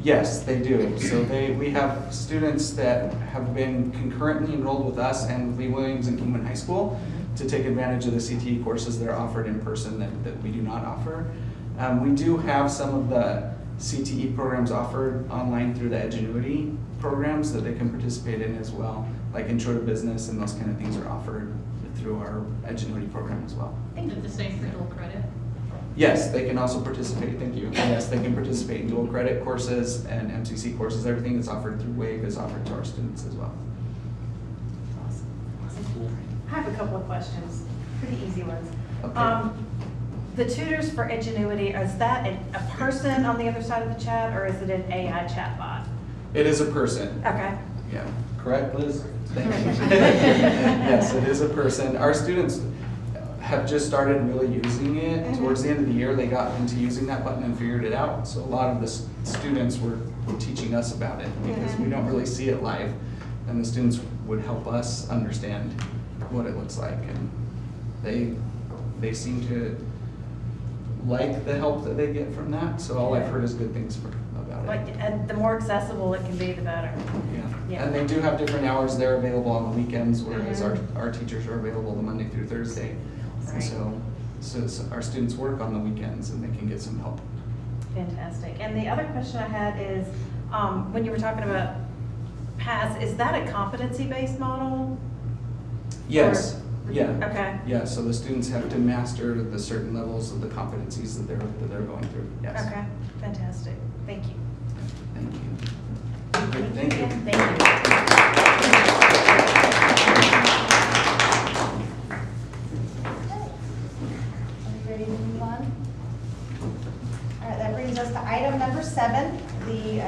Yes, they do. So we have students that have been concurrently enrolled with us and Lee Williams and Kingman High School to take advantage of the CTE courses that are offered in person that we do not offer. We do have some of the CTE programs offered online through the Edgenuity programs that they can participate in as well, like Intro to Business and those kind of things are offered through our Edgenuity program as well. Is it the same for dual credit? Yes, they can also participate, thank you. Yes, they can participate in dual credit courses and MCC courses. Everything that's offered through WAVE is offered to our students as well. I have a couple of questions, pretty easy ones. Okay. The tutors for Ingenuity, is that a person on the other side of the chat, or is it an AI chatbot? It is a person. Okay. Yeah, correct, Liz? Thank you. Yes, it is a person. Our students have just started really using it. Towards the end of the year, they got into using that button and figured it out. So a lot of the students were teaching us about it because we don't really see it live. And the students would help us understand what it looks like. And they seem to like the help that they get from that. So all I've heard is good things about it. And the more accessible it can be, the better. Yeah, and they do have different hours they're available on the weekends, whereas our teachers are available the Monday through Thursday. And so our students work on the weekends and they can get some help. Fantastic. And the other question I had is, when you were talking about PASS, is that a competency-based model? Yes, yeah. Okay. Yeah, so the students have to master the certain levels of the competencies that they're going through, yes. Okay, fantastic. Thank you. Thank you. Great, thank you. Thank you. Are you ready to move on? All right, that brings us to item number 7, the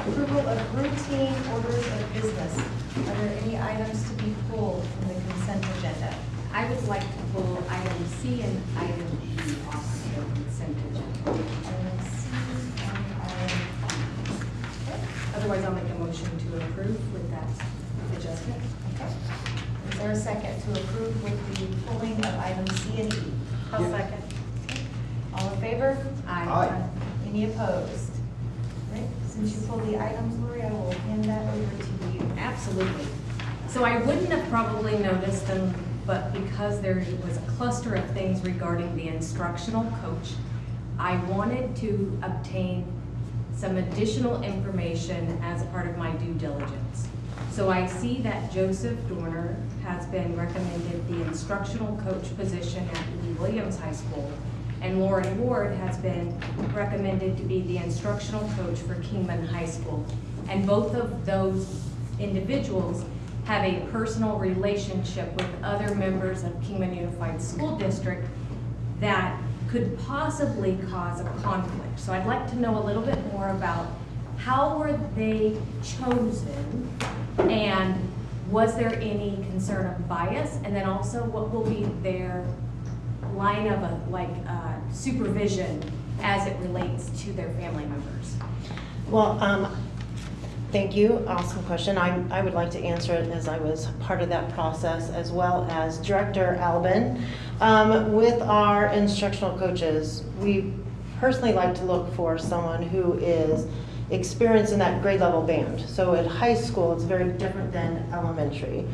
approval of routine orders of business. Are there any items to be pulled from the consent agenda? I would like to pull item C and item D off the consent agenda. Item C and item okay. Otherwise, I'll make a motion to approve with that adjustment. Okay. Is there a second to approve with the pulling of items C and E? I'll second. All in favor? Aye. Any opposed? All right, since you pulled the items, Lori, I will hand that over to you. Absolutely. So I wouldn't have probably noticed them, but because there was a cluster of things regarding the instructional coach, I wanted to obtain some additional information as a part of my due diligence. So I see that Joseph Dorner has been recommended the instructional coach position at Lee Williams High School, and Lauren Ward has been recommended to be the instructional coach for Kingman High School. And both of those individuals have a personal relationship with other members of Kingman Unified School District that could possibly cause a conflict. So I'd like to know a little bit more about how were they chosen, and was there any concern of bias? And then also, what will be their line of supervision as it relates to their family members? Well, thank you. Awesome question. I would like to answer it as I was part of that process, as well as Director Albin. With our instructional coaches, we personally like to look for someone who is experienced in that grade level band. So at high school, it's very different than elementary.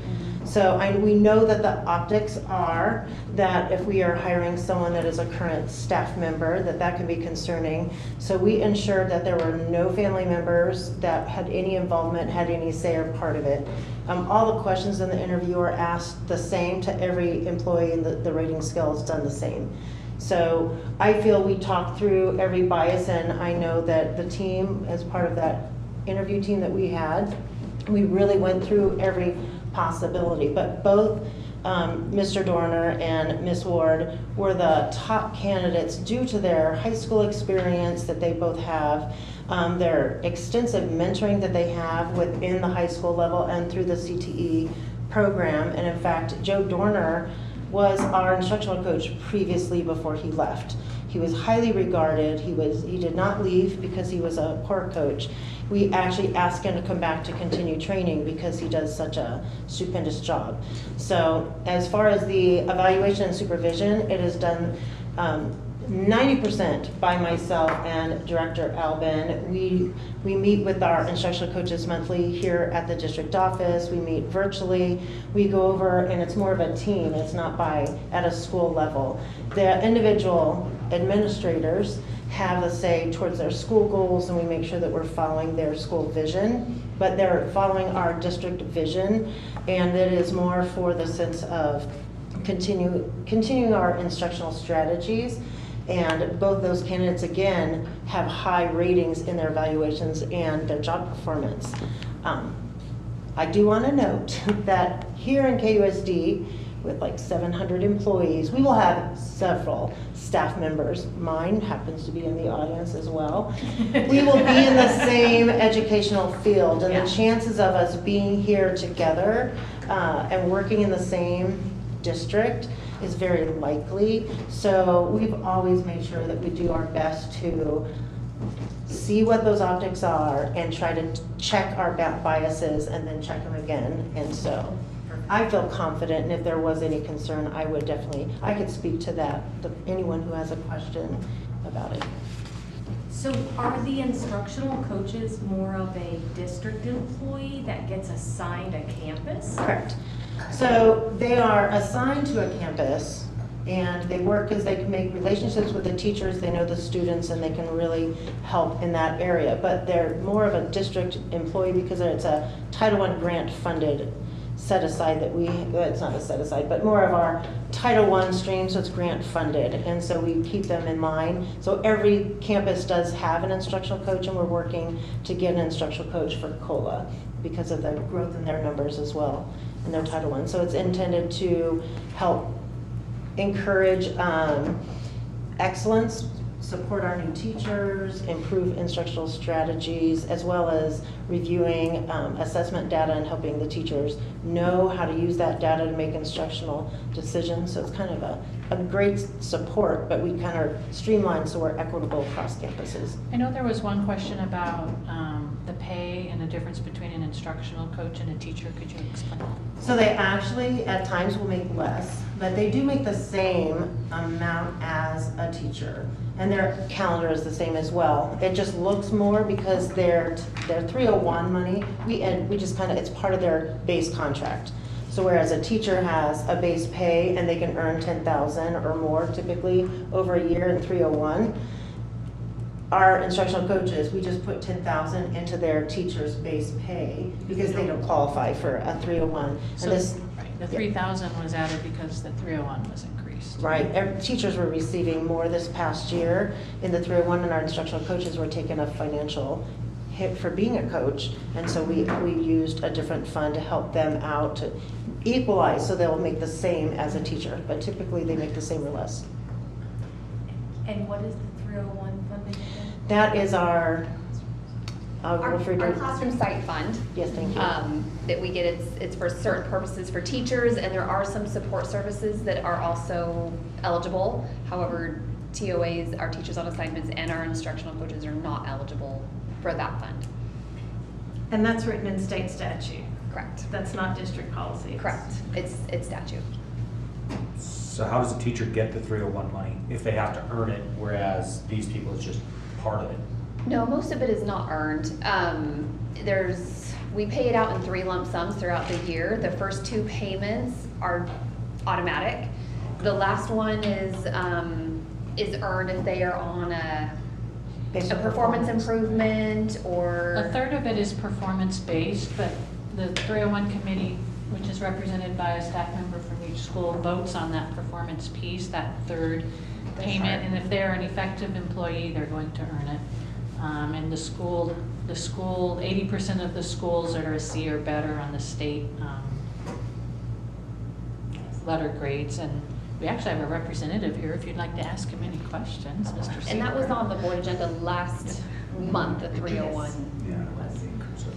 So we know that the optics are that if we are hiring someone that is a current staff member, that can be concerning. So we ensured that there were no family members that had any involvement, had any say or part of it. All the questions in the interview are asked the same to every employee, and the rating scale is done the same. So I feel we talked through every bias, and I know that the team, as part of that interview team that we had, we really went through every possibility. But both Mr. Dorner and Ms. Ward were the top candidates due to their high school experience that they both have, their extensive mentoring that they have within the high school level and through the CTE program. And in fact, Joe Dorner was our instructional coach previously before he left. He was highly regarded. He did not leave because he was a poor coach. We actually asked him to come back to continue training because he does such a stupendous job. So as far as the evaluation and supervision, it is done 90% by myself and Director Albin. We meet with our instructional coaches monthly here at the district office. We meet virtually. We go over, and it's more of a team. It's not at a school level. The individual administrators have a say towards their school goals, and we make sure that we're following their school vision, but they're following our district vision, and it is more for the sense of continuing our instructional strategies. And both those candidates, again, have high ratings in their evaluations and their job performance. I do want to note that here in KUSD, with like 700 employees, we will have several staff members. Mine happens to be in the audience as well. We will be in the same educational field, and the chances of us being here together and working in the same district is very likely. So we've always made sure that we do our best to see what those optics are and try to check our biases and then check them again. And so I feel confident, and if there was any concern, I could speak to that, anyone who has a question about it. So are the instructional coaches more of a district employee that gets assigned a campus? Correct. So they are assigned to a campus, and they work because they can make relationships with the teachers, they know the students, and they can really help in that area. But they're more of a district employee because it's a Title I grant funded set aside that it's not a set aside, but more of our Title I stream, so it's grant funded. And so we keep them in mind. So every campus does have an instructional coach, and we're working to get an instructional coach for COLA because of the growth in their numbers as well in their Title I. So it's intended to help encourage excellence, support our new teachers, improve instructional strategies, as well as reviewing assessment data and helping the teachers know how to use that data to make instructional decisions. So it's kind of a great support, but we kind of streamline so we're equitable across campuses. I know there was one question about the pay and the difference between an instructional coach and a teacher. Could you explain? So they actually, at times, will make less, but they do make the same amount as a teacher. And their calendar is the same as well. It just looks more because their 301 money, we just kind of, it's part of their base contract. So whereas a teacher has a base pay and they can earn $10,000 or more typically over a year in 301, our instructional coaches, we just put $10,000 into their teacher's base pay because they don't qualify for a 301. So the 3,000 was added because the 301 was increased. Right. Teachers were receiving more this past year in the 301, and our instructional coaches were taking a financial hit for being a coach. And so we used a different fund to help them out to equalize so they'll make the same as a teacher. But typically they make the same or less. And what is the 301 funding again? That is our classroom site fund. Yes, thank you. That we get, it's for certain purposes for teachers, and there are some support services that are also eligible. However, TOAs, our teachers on assignments, and our instructional coaches are not eligible for that fund. And that's written in state statute. Correct. That's not district policy. Correct. It's statute. So how does a teacher get the 301 money if they have to earn it, whereas these people, it's just part of it? No, most of it is not earned. We pay it out in 3 lump sums throughout the year. The first 2 payments are automatic. The last one is earned if they are on a performance improvement or. A third of it is performance-based, but the 301 committee, which is represented by a staff member from each school, votes on that performance piece, that third payment. And if they're an effective employee, they're going to earn it. And the school, 80% of the schools that are a C or better on the state letter grades. And we actually have a representative here if you'd like to ask him any questions, Mr. Seaver. And that was on the board agenda last month at 301. Yeah. So.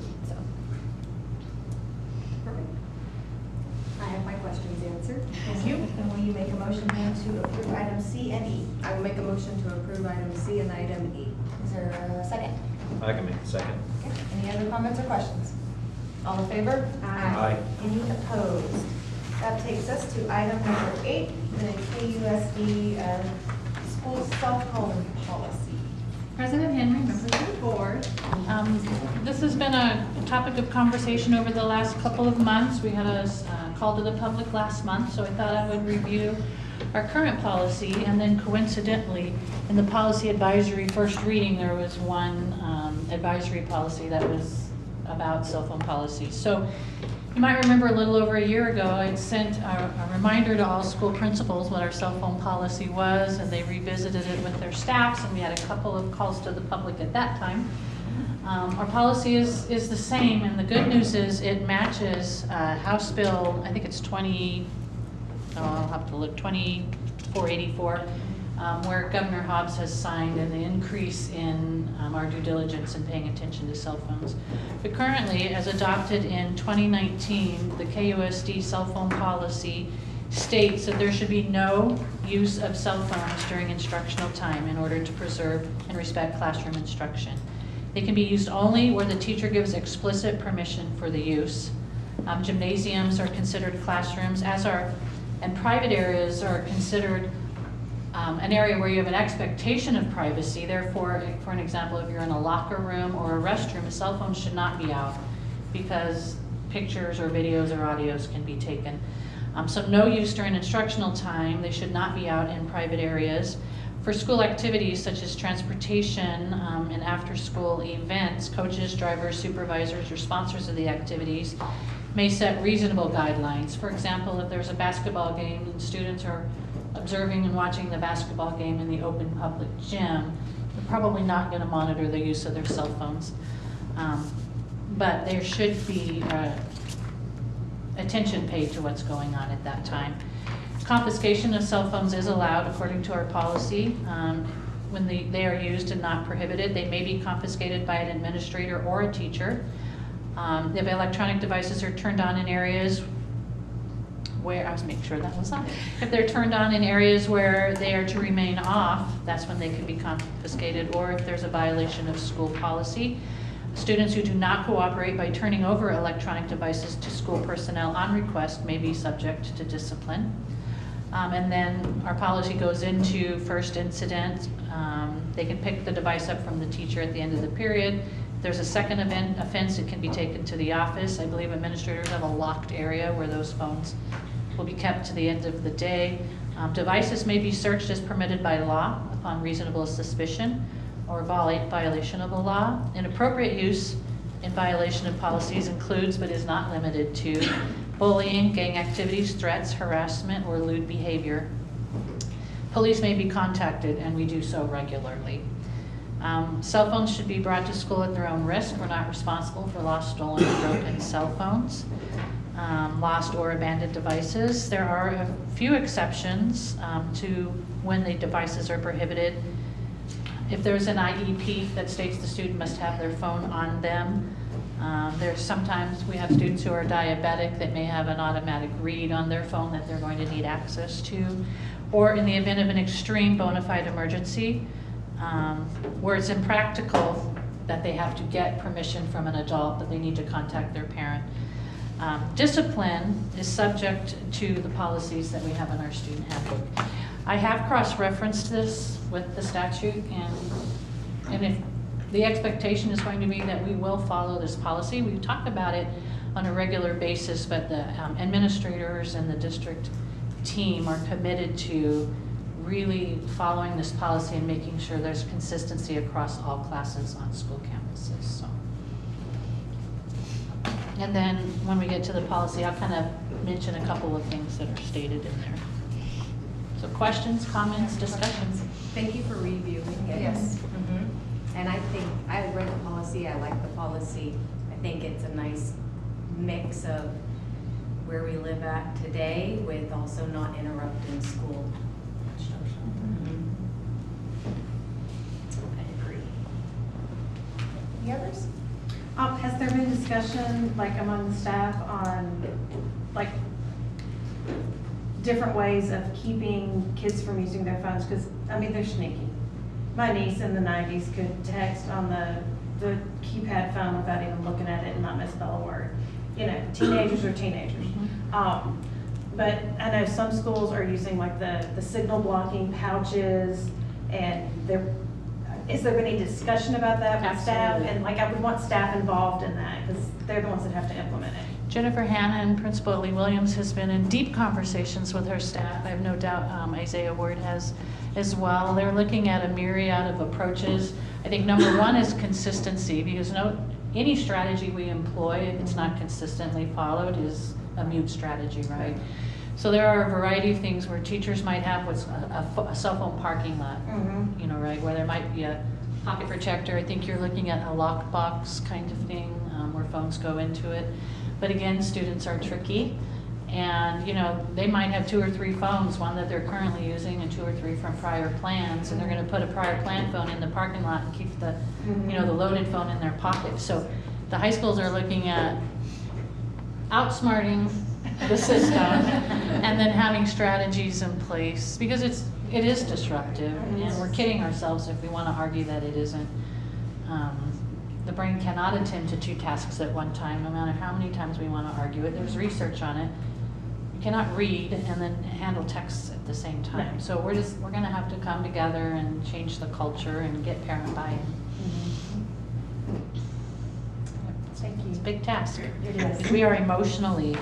I have my questions answered. answer. Thank you. And will you make a motion then to approve item C and E? I will make a motion to approve item C and item E. Is there a second? I can make a second. Okay. Any other comments or questions? All in favor? Aye. Any opposed? That takes us to item number 8, the KUSD school cell phone policy. President Henry, members of the board, this has been a topic of conversation over the last couple of months. We had a call to the public last month, so I thought I would review our current policy, and then coincidentally, in the policy advisory first reading, there was one advisory policy that was about cell phone policies. So you might remember a little over a year ago, I sent a reminder to all school principals what our cell phone policy was, and they revisited it with their staffs, and we had a couple of calls to the public at that time. Our policy is the same, and the good news is it matches House Bill, I think it's 2484, where Governor Hobbs has signed an increase in our due diligence in paying attention to cell phones. But currently, as adopted in 2019, the KUSD cell phone policy states that there should be no use of cell phones during instructional time in order to preserve and respect classroom instruction. They can be used only where the teacher gives explicit permission for the use. Gymnasiums are considered classrooms, and private areas are considered an area where you have an expectation of privacy. Therefore, for an example, if you're in a locker room or a restroom, a cell phone should not be out because pictures or videos or audios can be taken. So no use during instructional time. They should not be out in private areas. For school activities such as transportation and after-school events, coaches, drivers, supervisors, or sponsors of the activities may set reasonable guidelines. For example, if there's a basketball game and students are observing and watching the basketball game in the open public gym, they're probably not going to monitor the use of their cell phones. But there should be attention paid to what's going on at that time. Confiscation of cell phones is allowed according to our policy. When they are used and not prohibited, they may be confiscated by an administrator or a teacher. If electronic devices are turned on in areas where, I was making sure that was on. If they're turned on in areas where they are to remain off, that's when they can be confiscated, or if there's a violation of school policy. Students who do not cooperate by turning over electronic devices to school personnel on request may be subject to discipline. And then our policy goes into first incident. They can pick the device up from the teacher at the end of the period. If there's a second offense, it can be taken to the office. I believe administrators have a locked area where those phones will be kept to the end of the day. Devices may be searched as permitted by law upon reasonable suspicion or violation of the law. Inappropriate use in violation of policies includes, but is not limited to, bullying, gang activities, threats, harassment, or lewd behavior. Police may be contacted, and we do so regularly. Cell phones should be brought to school at their own risk. We're not responsible for lost, stolen, or broken cell phones. Lost or abandoned devices. There are a few exceptions to when the devices are prohibited. If there's an IEP that states the student must have their phone on them, there's sometimes we have students who are diabetic that may have an automatic read on their phone that they're going to need access to, or in the event of an extreme bona fide emergency, where it's impractical that they have to get permission from an adult, that they need to contact their parent. Discipline is subject to the policies that we have in our student handbook. I have cross-referenced this with the statute, and if the expectation is going to be that we will follow this policy, we talk about it on a regular basis, but the administrators and the district team are committed to really following this policy and making sure there's consistency across all classes on school campuses. So. And then when we get to the policy, I'll kind of mention a couple of things that are stated in there. So questions, comments, discussions? Thank you for reviewing it. Yes. And I think, I read the policy, I like the policy. I think it's a nice mix of where we live at today with also not interrupting school instruction. I agree. Any others? Has there been discussion, like among the staff, on like different ways of keeping kids from using their phones, because, I mean, they're sneaky. My niece in the 90s could text on the keypad phone without even looking at it and not misspell a word. You know, teenagers are teenagers. But I know some schools are using like the signal blocking pouches, and is there any discussion about that with staff? Absolutely. And like, I would want staff involved in that, because they're the ones that have to implement it. Jennifer Hannon, Principal at Lee Williams, has been in deep conversations with her staff. I have no doubt Isaiah Ward has as well. They're looking at a myriad of approaches. I think number one is consistency, because any strategy we employ, if it's not consistently followed, is a mute strategy, right? So there are a variety of things where teachers might have what's a cell phone parking lot, you know, right, where there might be a pocket protector. I think you're looking at a lockbox kind of thing where phones go into it. But again, students are tricky, and you know, they might have 2 or 3 phones, one that they're currently using and 2 or 3 from prior plans, and they're going to put a prior plan phone in the parking lot and keep the, you know, the loaded phone in their pocket. So the high schools are looking at outsmarting the system and then having strategies in place, because it is disruptive, and we're kidding ourselves if we want to argue that it isn't. The brain cannot attend to 2 tasks at one time, no matter how many times we want to argue it. There's research on it. You cannot read and then handle texts at the same time. Right. So we're going to have to come together and change the culture and get parent buy-in. Thank you. It's a big task. It is. We are emotionally,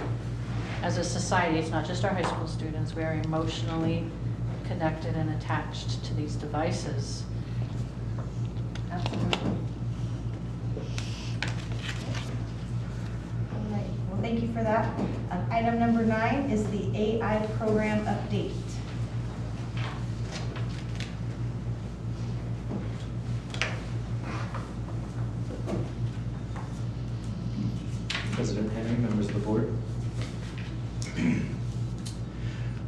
as a society, it's not just our high school students, we are emotionally connected and attached to these devices. Absolutely. All right, well, thank you for that. Item number 9 is the AI program update. President Henry, members of the board.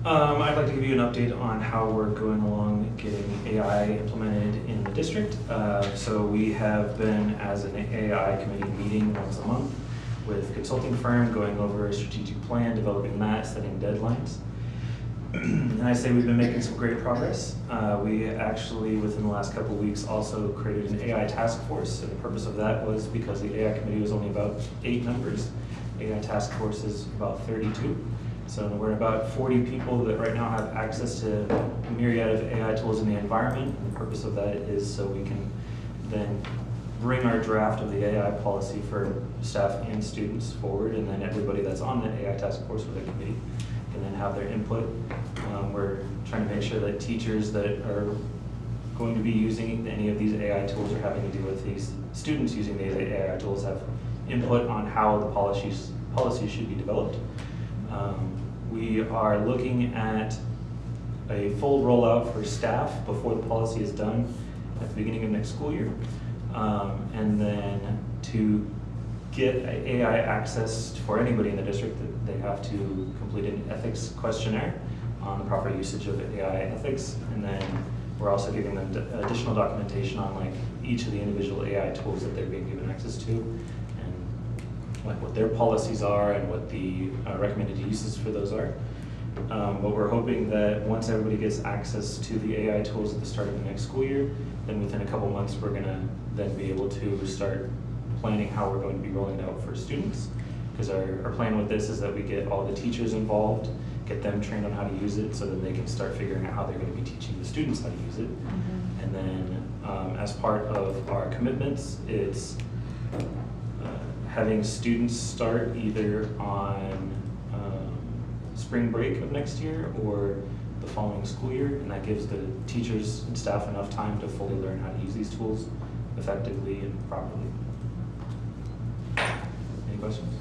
I'd like to give you an update on how we're going along getting AI implemented in the district. So we have been, as an AI committee, meeting once a month with a consulting firm, going over a strategic plan, developing that, setting deadlines. And I say we've been making some great progress. We actually, within the last couple of weeks, also created an AI task force, and the purpose of that was because the AI committee was only about 8 members. AI task force is about 32. So we're about 40 people that right now have access to a myriad of AI tools in the environment. And the purpose of that is so we can then bring our draft of the AI policy for staff and students forward, and then everybody that's on the AI task force with the committee can then have their input. We're trying to make sure that teachers that are going to be using any of these AI tools or having to deal with these students using these AI tools have input on how the policies should be developed. We are looking at a full rollout for staff before the policy is done at the beginning of next school year. And then to get AI access for anybody in the district, they have to complete an ethics questionnaire on the proper usage of AI ethics. And then we're also giving them additional documentation on like each of the individual AI tools that they're being given access to, and like what their policies are and what the recommended uses for those are. But we're hoping that once everybody gets access to the AI tools at the start of the next school year, then within a couple months, we're gonna then be able to start planning how we're going to be rolling it out for students. Because our plan with this is that we get all the teachers involved, get them trained on how to use it so that they can start figuring out how they're gonna be teaching the students how to use it. And then as part of our commitments, it's having students start either on spring break of next year or the following school year, and that gives the teachers and staff enough time to fully learn how to use these tools effectively and properly. Any questions?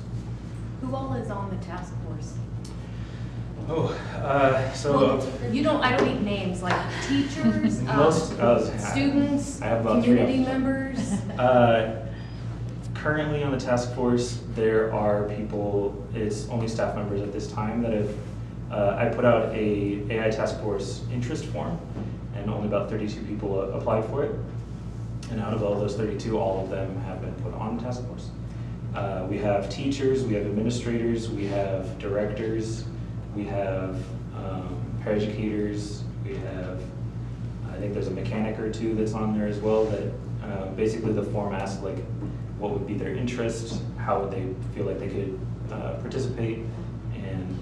Who all is on the task force? So I don't need names, like teachers, students, I have about 3 community off the top. members. Currently on the task force, there are people, it's only staff members at this time that have, I put out a AI task force interest form, and only about 32 people applied for it. And out of all those 32, all of them have been put on the task force. We have teachers, we have administrators, we have directors, we have paraeducators, we have, I think there's a mechanic or two that's on there as well that basically the form asks like what would be their interest, how would they feel like they could participate and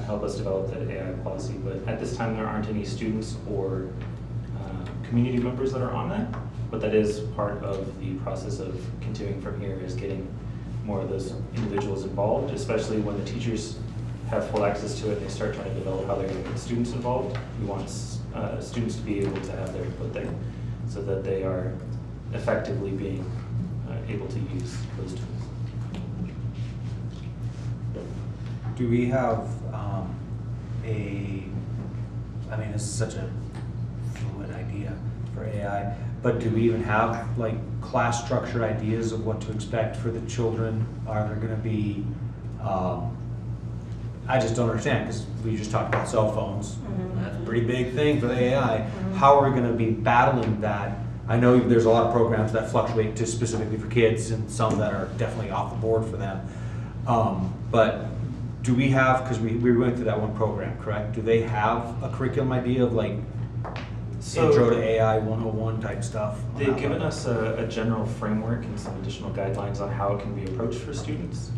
help us develop that AI policy. But at this time there aren't any students or community members that are on that, but that is part of the process of continuing from here, is getting more of those individuals involved, especially when the teachers have full access to it and they start trying to develop how they're going to get students involved. We want students to be able to have their input there so that they are effectively being able to use those tools. Do we have I mean, this is such a fluid idea for AI, but do we even have like class structure ideas of what to expect for the children? Are there gonna be, I just don't understand, because we just talked about cell phones. That's a pretty big thing for the AI. How are we gonna be battling that? I know there's a lot of programs that fluctuate just specifically for kids and some that are definitely off the board for them. But do we have, because we went through that one program, correct? Do they have a curriculum idea of like intro to AI 101 type stuff? They've given us a general framework and some additional guidelines on how it can be approached for students.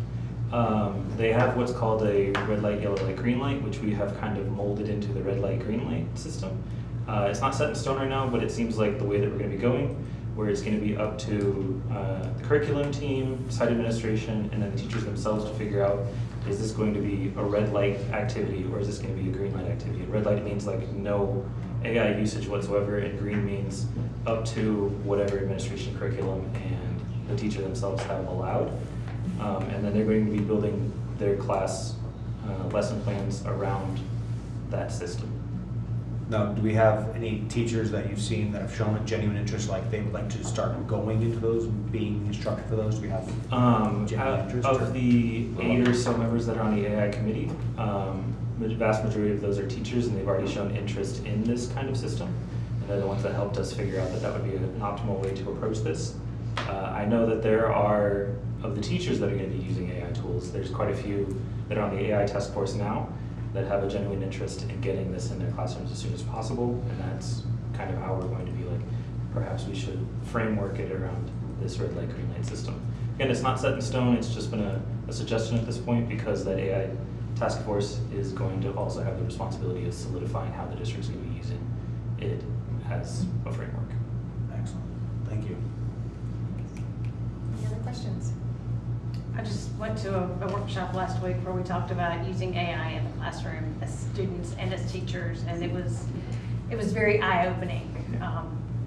They have what's called a red light, yellow light, green light, which we have kind of molded into the red light, green light system. It's not set in stone right now, but it seems like the way that we're going to be going, where it's going to be up to the curriculum team, site administration, and then the teachers themselves to figure out, is this going to be a red light activity or is this going to be a green light activity? And red light means like no AI usage whatsoever, and green means up to whatever administration curriculum and the teacher themselves have allowed. And then they're going to be building their class lesson plans around that system. Now, do we have any teachers that you've seen that have shown a genuine interest, like they would like to start going into those and being instructed for those? Do we have genuine interest? Of the 8 or so members that are on the AI committee, the vast majority of those are teachers, and they've already shown interest in this kind of system. And they're the ones that helped us figure out that that would be an optimal way to approach this. I know that there are, of the teachers that are going to be using AI tools, there's quite a few that are on the AI task force now that have a genuine interest in getting this in their classrooms as soon as possible, and that's kind of how we're going to be like, perhaps we should framework it around this red light, green light system. Again, it's not set in stone, it's just been a suggestion at this point, because that AI task force is going to also have the responsibility of solidifying how the district's going to be using it as a framework. Excellent, thank you. Any other questions? I just went to a workshop last week where we talked about using AI in the classroom as students and as teachers, and it was very eye-opening.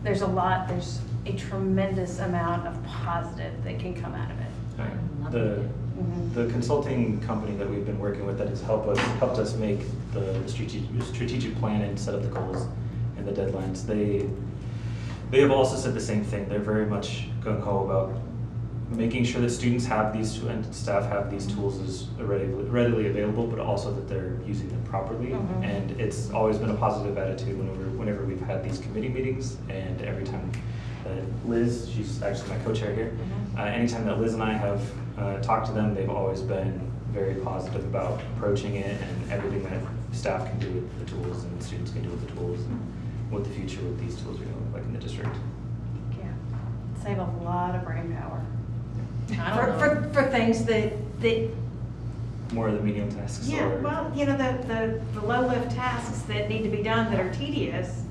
There's a tremendous amount of positive that can come out of it. The consulting company that we've been working with that has helped us make the strategic plan and set up the goals and the deadlines. They have also said the same thing. They're very much gung-ho about making sure that students have these and staff have these tools as readily available, but also that they're using them properly. And it's always been a positive attitude whenever we've had these committee meetings, and every time that Liz, she's actually my co-chair here, anytime that Liz and I have talked to them, they've always been very positive about approaching it and everything that staff can do with the tools and the students can do with the tools, and what the future with these tools are going to look like in the district. Yeah, save a lot of brain power. For things that More of the medium tasks. yeah, or, well, you know, the low lift tasks that need to be done that are tedious,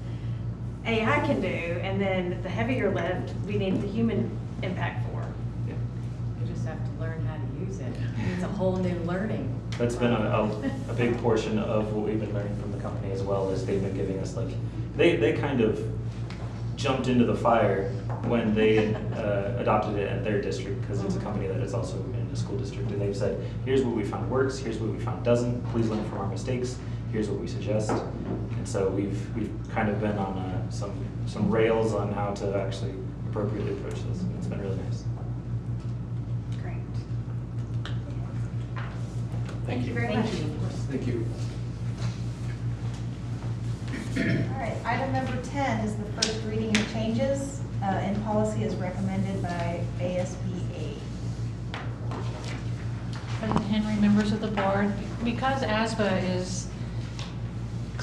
AI can do, and then the heavier lift we need the human impact for. yeah. You just have to learn how to use it. It's a whole new learning. That's been a big portion of what we've been learning from the company as well, is they've been giving us like, they kind of jumped into the fire when they adopted it at their district, because it's a company that is also in the school district, and they've said, here's what we found works, here's what we found doesn't, please learn from our mistakes, here's what we suggest. And so we've kind of been on some rails on how to actually appropriately approach this, and it's been really nice. Great. Thank you very much. Thank you. All right, item number 10 is the first reading of changes in policy as recommended by ASBA. President Henry, members of the board, because ASBA is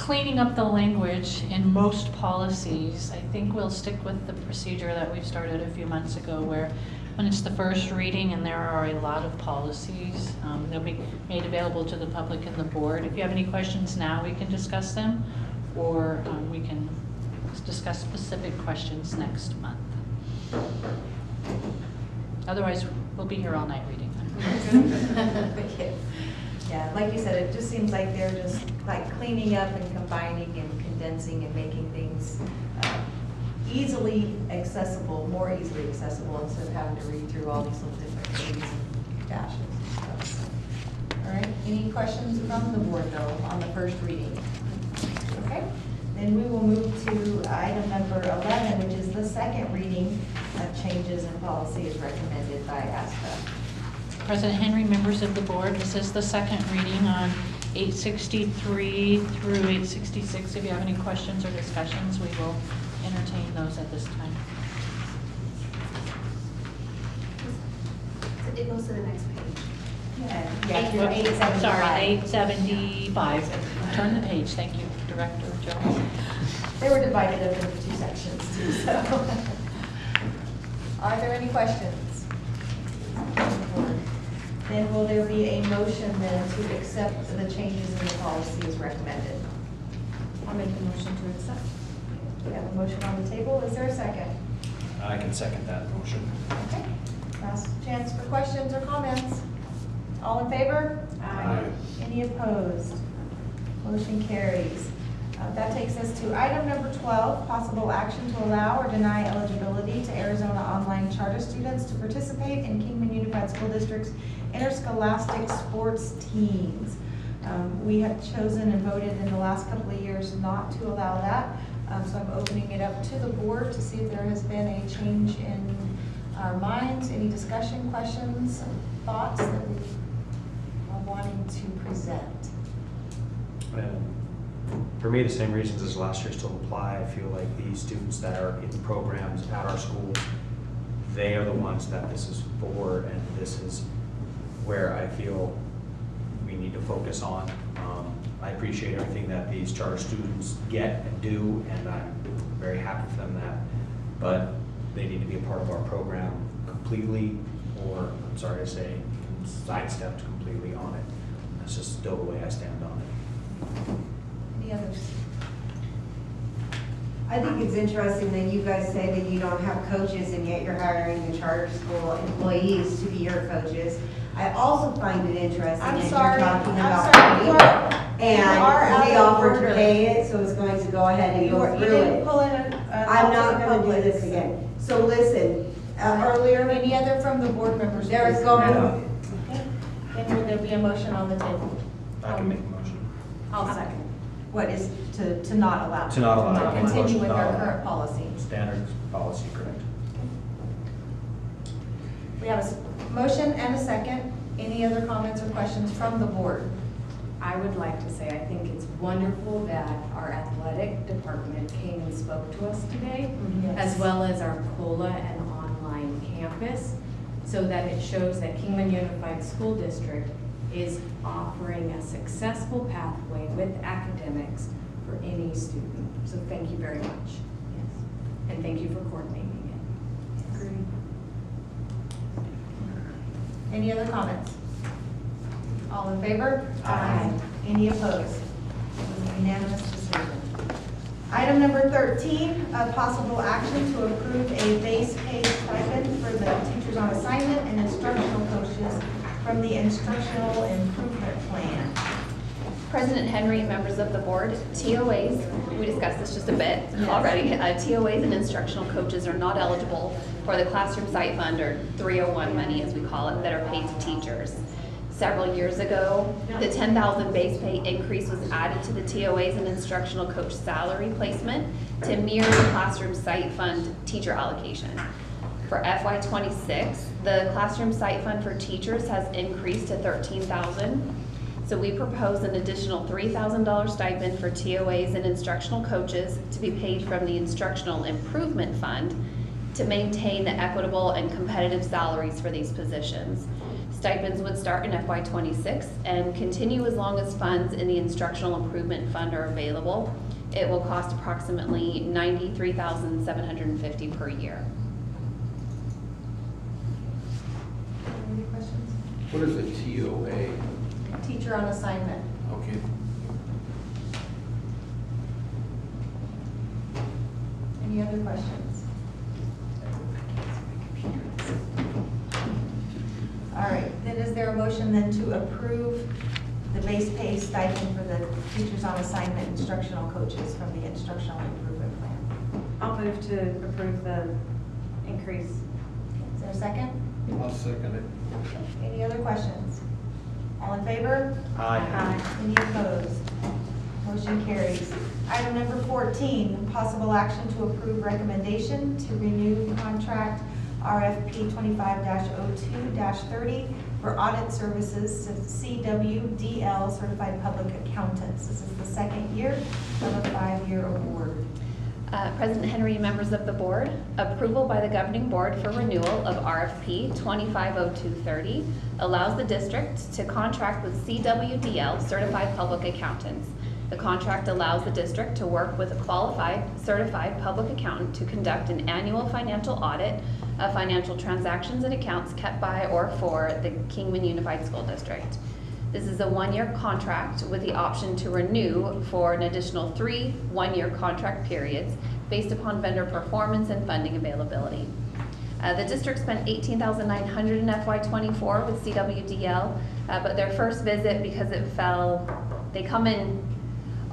cleaning up the language in most policies. I think we'll stick with the procedure that we started a few months ago, where when it's the first reading and there are a lot of policies, they'll be made available to the public and the board. If you have any questions now, we can discuss them, or we can discuss specific questions next month. Otherwise, we'll be here all night reading. Yeah, like you said, it just seems like they're just like cleaning up and combining and condensing and making things easily accessible, more easily accessible, instead of having to read through all these little different things and dashes and stuff. All right, any questions from the board though on the first reading? Okay, then we will move to item number 11, which is the second reading of changes in policy as recommended by ASPA. President Henry, members of the board, this is the second reading on 863 through 866. If you have any questions or discussions, we will entertain those at this time. It goes to the next page. Yeah, through 875. Sorry, 875. Turn the page. Thank you, Director Jones. They were divided up into two sections too, so. Are there any questions? Then will there be a motion then to accept the changes in the policy as recommended? I'll make the motion to accept. We have a motion on the table. Is there a second? I can second that motion. Okay. Last chance for questions or comments. All in favor? Aye. Any opposed? Motion carries. That takes us to item number 12, possible action to allow or deny eligibility to Arizona online charter students to participate in Kingman Unified School District's interscholastic sports teams. We have chosen and voted in the last couple of years not to allow that. So I'm opening it up to the board to see if there has been a change in our minds, any discussion, questions, thoughts that we are wanting to present. For me, the same reasons as last year still apply. I feel like these students that are in programs at our school, they are the ones that this is for, and this is where I feel we need to focus on. I appreciate everything that these charter students get and do, and I'm very happy for them that, but they need to be a part of our program completely, or, I'm sorry to say, sidestepped completely on it. That's just still the way I stand on it. Any others? I think it's interesting that you guys say that you don't have coaches and yet you're hiring the charter school employees to be your coaches. I also find it interesting I'm that sorry, you're talking I'm about sorry, you money, are and we out of offered order. to pay it, so it's going to go ahead and You go didn't through pull it. in I'm not going to do this again. So listen, earlier, Any other from the board members? there is please? going, Okay. Then will there be a motion on the table? I can make a motion. I'll second. What is to not allow? To not allow. To continue with Not our allow. current policy. Standard policy, correct. We have a motion and a second. Any other comments or questions from the board? I would like to say, I think it's wonderful that our athletic department came and spoke to us today, as well as our COLA and online campus, so that it shows that Kingman Unified School District is offering a successful pathway with academics for any student. So thank you very much. And thank you for coordinating it. Agreed. Any other comments? All in favor? Aye. Any opposed? Unanimous decision. Item number 13, possible action to approve a base pay stipend for the teachers on assignment and instructional coaches from the Instructional Improvement Plan. President Henry, members of the board, TOAs, we discussed this just a bit already. TOAs and instructional coaches are not eligible for the classroom site fund, or 301 money as we call it, that are paid to teachers. Several years ago, the $10,000 base pay increase was added to the TOAs and instructional coach salary placement to mirror the classroom site fund teacher allocation. For FY26, the classroom site fund for teachers has increased to $13,000. So we propose an additional $3,000 stipend for TOAs and instructional coaches to be paid from the Instructional Improvement Fund to maintain the equitable and competitive salaries for these positions. Stipends would start in FY '26 and continue as long as funds in the Instructional Improvement Fund are available. It will cost approximately $93,750 per year. Any questions? What is a TOA? Teacher on assignment. Okay. Any other questions? All right, then is there a motion then to approve the base pay stipend for the teachers on assignment instructional coaches from the instructional improvement plan? I'll move to approve the increase. Is there a second? I'll second it. Any other questions? All in favor? Aye. Any opposed? Motion carries. Item number 14, possible action to approve recommendation to renew contract RFP 25-02-30 for audit services to CWDL Certified Public Accountants. This is the second year of a 5-year award. President Henry, members of the board, approval by the governing board for renewal of RFP 250230 allows the district to contract with CWDL Certified Public Accountants. The contract allows the district to work with a qualified, certified public accountant to conduct an annual financial audit of financial transactions and accounts kept by or for the Kingman Unified School District. This is a 1-year contract with the option to renew for an additional 3 one-year contract periods based upon vendor performance and funding availability. The district spent $18,900 in FY '24 with CWDL, but their first visit, because it fell, they come in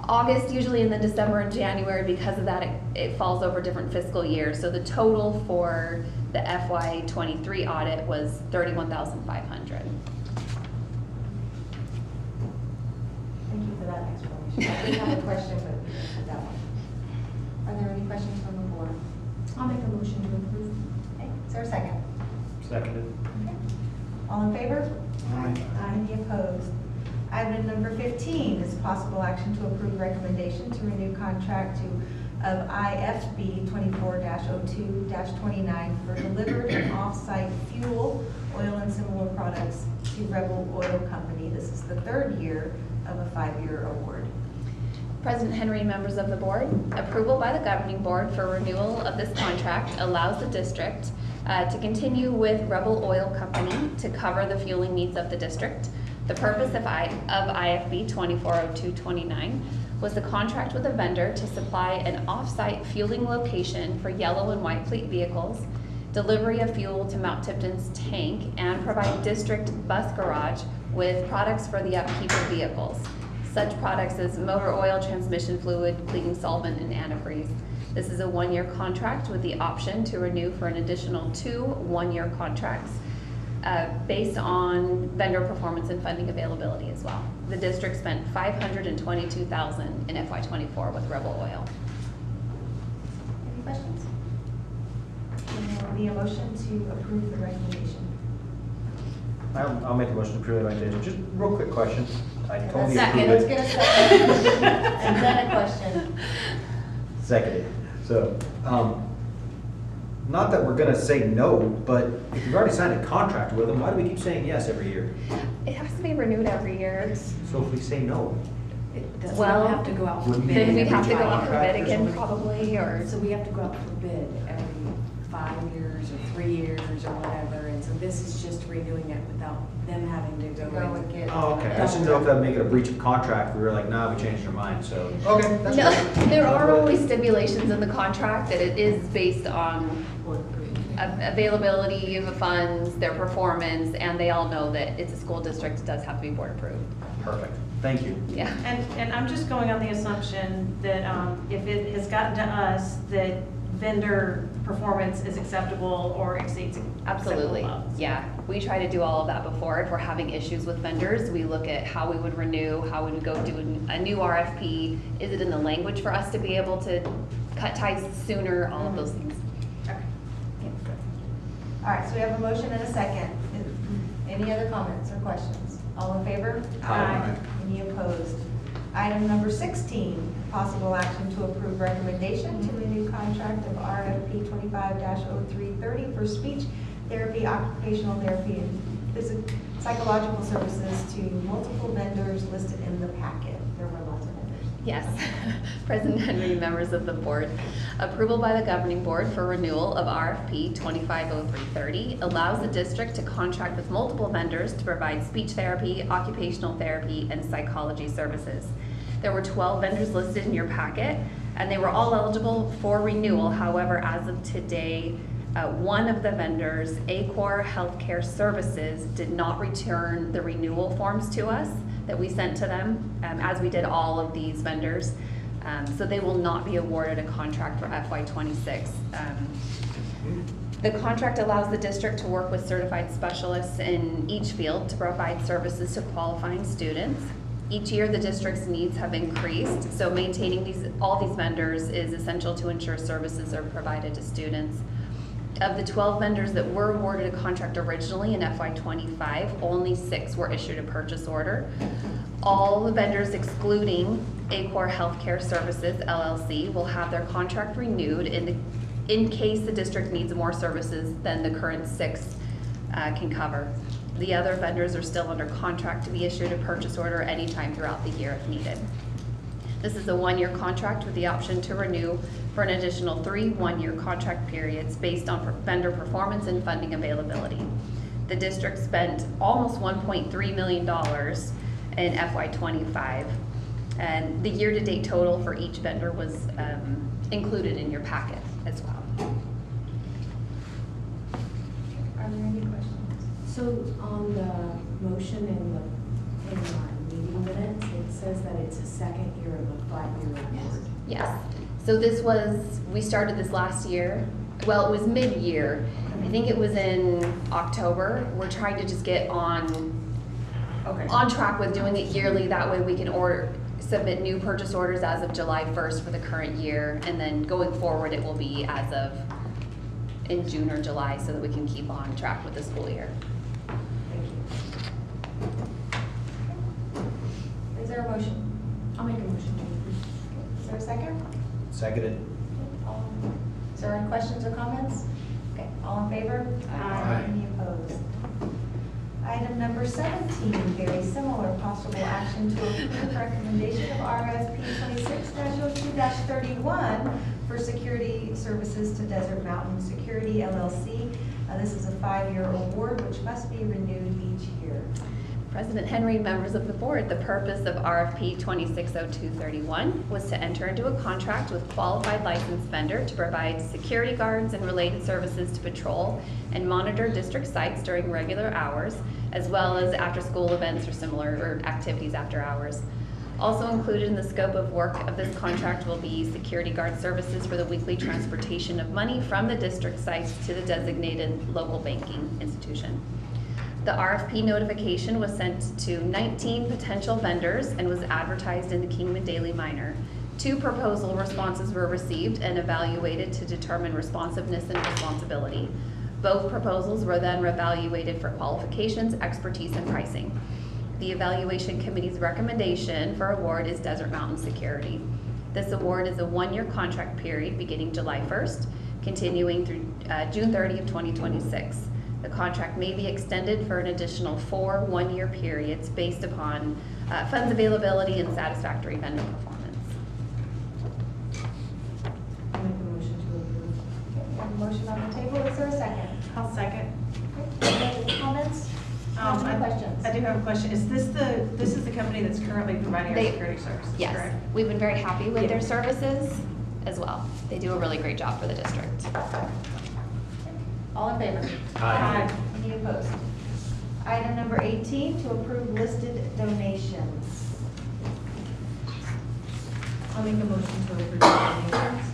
August, usually in the December and January. Because of that, it falls over different fiscal years. So the total for the FY '23 audit was $31,500. Thank you for that explanation. I did have a question, but we answered that one. Are there any questions from the board? I'll make a motion to approve. Okay, is there a second? Seconded. Okay. All in favor? Aye. Any opposed? Item number 15 is possible action to approve recommendation to renew contract of IFB 24-02-29 for delivered and off-site fuel, oil, and similar products to Rebel Oil Company. This is the 3rd year of a 5-year award. President Henry, members of the board, approval by the governing board for renewal of this contract allows the district to continue with Rebel Oil Company to cover the fueling needs of the district. The purpose of IFB 240229 was the contract with a vendor to supply an off-site fueling location for yellow and white fleet vehicles, delivery of fuel to Mount Tipton's tank, and provide district bus garage with products for the upkeep of vehicles. Such products as motor oil, transmission fluid, cleaning solvent, and antifreeze. This is a 1-year contract with the option to renew for an additional 2 one-year contracts based on vendor performance and funding availability as well. The district spent $522,000 in FY '24 with Rebel Oil. Any questions? And there will be a motion to approve the recommendation. I'll make a motion to approve the recommendation. Just real quick question. I totally Second, approve let's it. get a second. And then a question. Seconded. So, not that we're gonna say no, but if you've already signed a contract with them, why do we keep saying yes every year? It has to be renewed every year. So if we say no, Does Well, it have to go out for wouldn't we bid? Then we'd have to go every out for Contract bid or again something? probably, or, So we have to go out for bid every 5 years or 3 years or whatever, and so this is just renewing it without them having to go Go in. and get. oh, okay. I just didn't know if that'd make it a breach of contract. We were like, nah, we changed our mind, so. Okay, that's no, good. there are only stipulations in the contract that it is based on availability of the funds, their performance, and they all know that it's a school district, it does have to be board approved. Perfect. Thank you. Yeah. And I'm just going on the assumption that if it has gotten to us, that vendor performance is acceptable or exceeds acceptable Absolutely, levels. yeah. We try to do all of that before. If we're having issues with vendors, we look at how we would renew, how we would go do a new RFP. Is it in the language for us to be able to cut ties sooner, all of those things. Okay. All right, so we have a motion and a second. Any other comments or questions? All in favor? Aye. Any opposed? Item number 16, possible action to approve recommendation to renew contract of RFP 25-0330 for speech therapy, occupational therapy, and psychological services to multiple vendors listed in the packet. There were lots of vendors. Yes. President Henry, members of the board, approval by the governing board for renewal of RFP 250330 allows the district to contract with multiple vendors to provide speech therapy, occupational therapy, and psychology services. There were 12 vendors listed in your packet, and they were all eligible for renewal. However, as of today, one of the vendors, Acor Healthcare Services, did not return the renewal forms to us that we sent to them, as we did all of these vendors. So they will not be awarded a contract for FY26. The contract allows the district to work with certified specialists in each field to provide services to qualifying students. Each year, the district's needs have increased, so maintaining all these vendors is essential to ensure services are provided to students. Of the 12 vendors that were awarded a contract originally in FY25, only 6 were issued a purchase order. All the vendors excluding Acor Healthcare Services, LLC, will have their contract renewed in case the district needs more services than the current 6 can cover. The other vendors are still under contract to be issued a purchase order anytime throughout the year if needed. This is a 1-year contract with the option to renew for an additional 3 one-year contract periods based on vendor performance and funding availability. The district spent almost $1.3 million in FY25, and the year-to-date total for each vendor was included in your packet as well. Are there any questions? So on the motion in our meeting minutes, it says that it's a second year of a 5-year award. Yes. So we started this last year. Well, it was mid-year. I think it was in October. We're trying to just get on track with doing it yearly. That way we can submit new purchase orders as of July 1st for the current year. And then going forward, it will be as of in June or July so that we can keep on track with the school year. Is there a motion? I'll make a motion. Is there a second? Seconded. Is there any questions or comments? Okay, all in favor? Aye. Any opposed? Item number 17, very similar, possible action to approve recommendation of RFP 26-02-31 for security services to Desert Mountain Security LLC. This is a 5-year award which must be renewed each year. President Henry, members of the board, the purpose of RFP 260231 was to enter into a contract with qualified licensed vendor to provide security guards and related services to patrol and monitor district sites during regular hours, as well as after-school events or similar activities after hours. Also included in the scope of work of this contract will be security guard services for the weekly transportation of money from the district sites to the designated local banking institution. The RFP notification was sent to 19 potential vendors and was advertised in the Kingman Daily Miner. 2 proposal responses were received and evaluated to determine responsiveness and responsibility. Both proposals were then evaluated for qualifications, expertise, and pricing. The evaluation committee's recommendation for award is Desert Mountain Security. This award is a 1-year contract period beginning July 1st, continuing through June 30 of 2026. The contract may be extended for an additional 4 one-year periods based upon funds availability and satisfactory vendor performance. I'll make a motion to approve. Okay, we have a motion on the table. Is there a second? I'll second. Any comments? Any questions? I do have a question. Is this the company that's currently providing our security services? Yes, correct? we've been very happy with their services as well. They do a really great job for the district. All in favor? Aye. Any opposed? Item number 18, to approve listed donations. I'll make a motion to approve donations.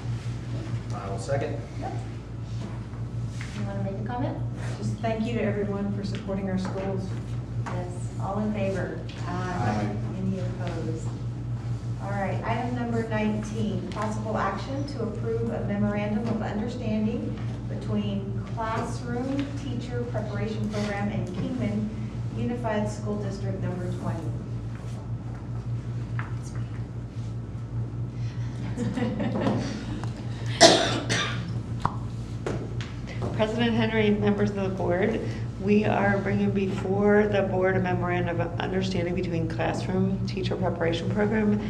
I will second. You want to make a comment? Just thank you to everyone for supporting our schools. Yes, all in favor? Aye. Any opposed? All right, item number 19, possible action to approve a memorandum of understanding between Classroom Teacher Preparation Program and Kingman Unified School District number 20. President Henry, members of the board, We are bringing before the board a memorandum of understanding between classroom teacher preparation program.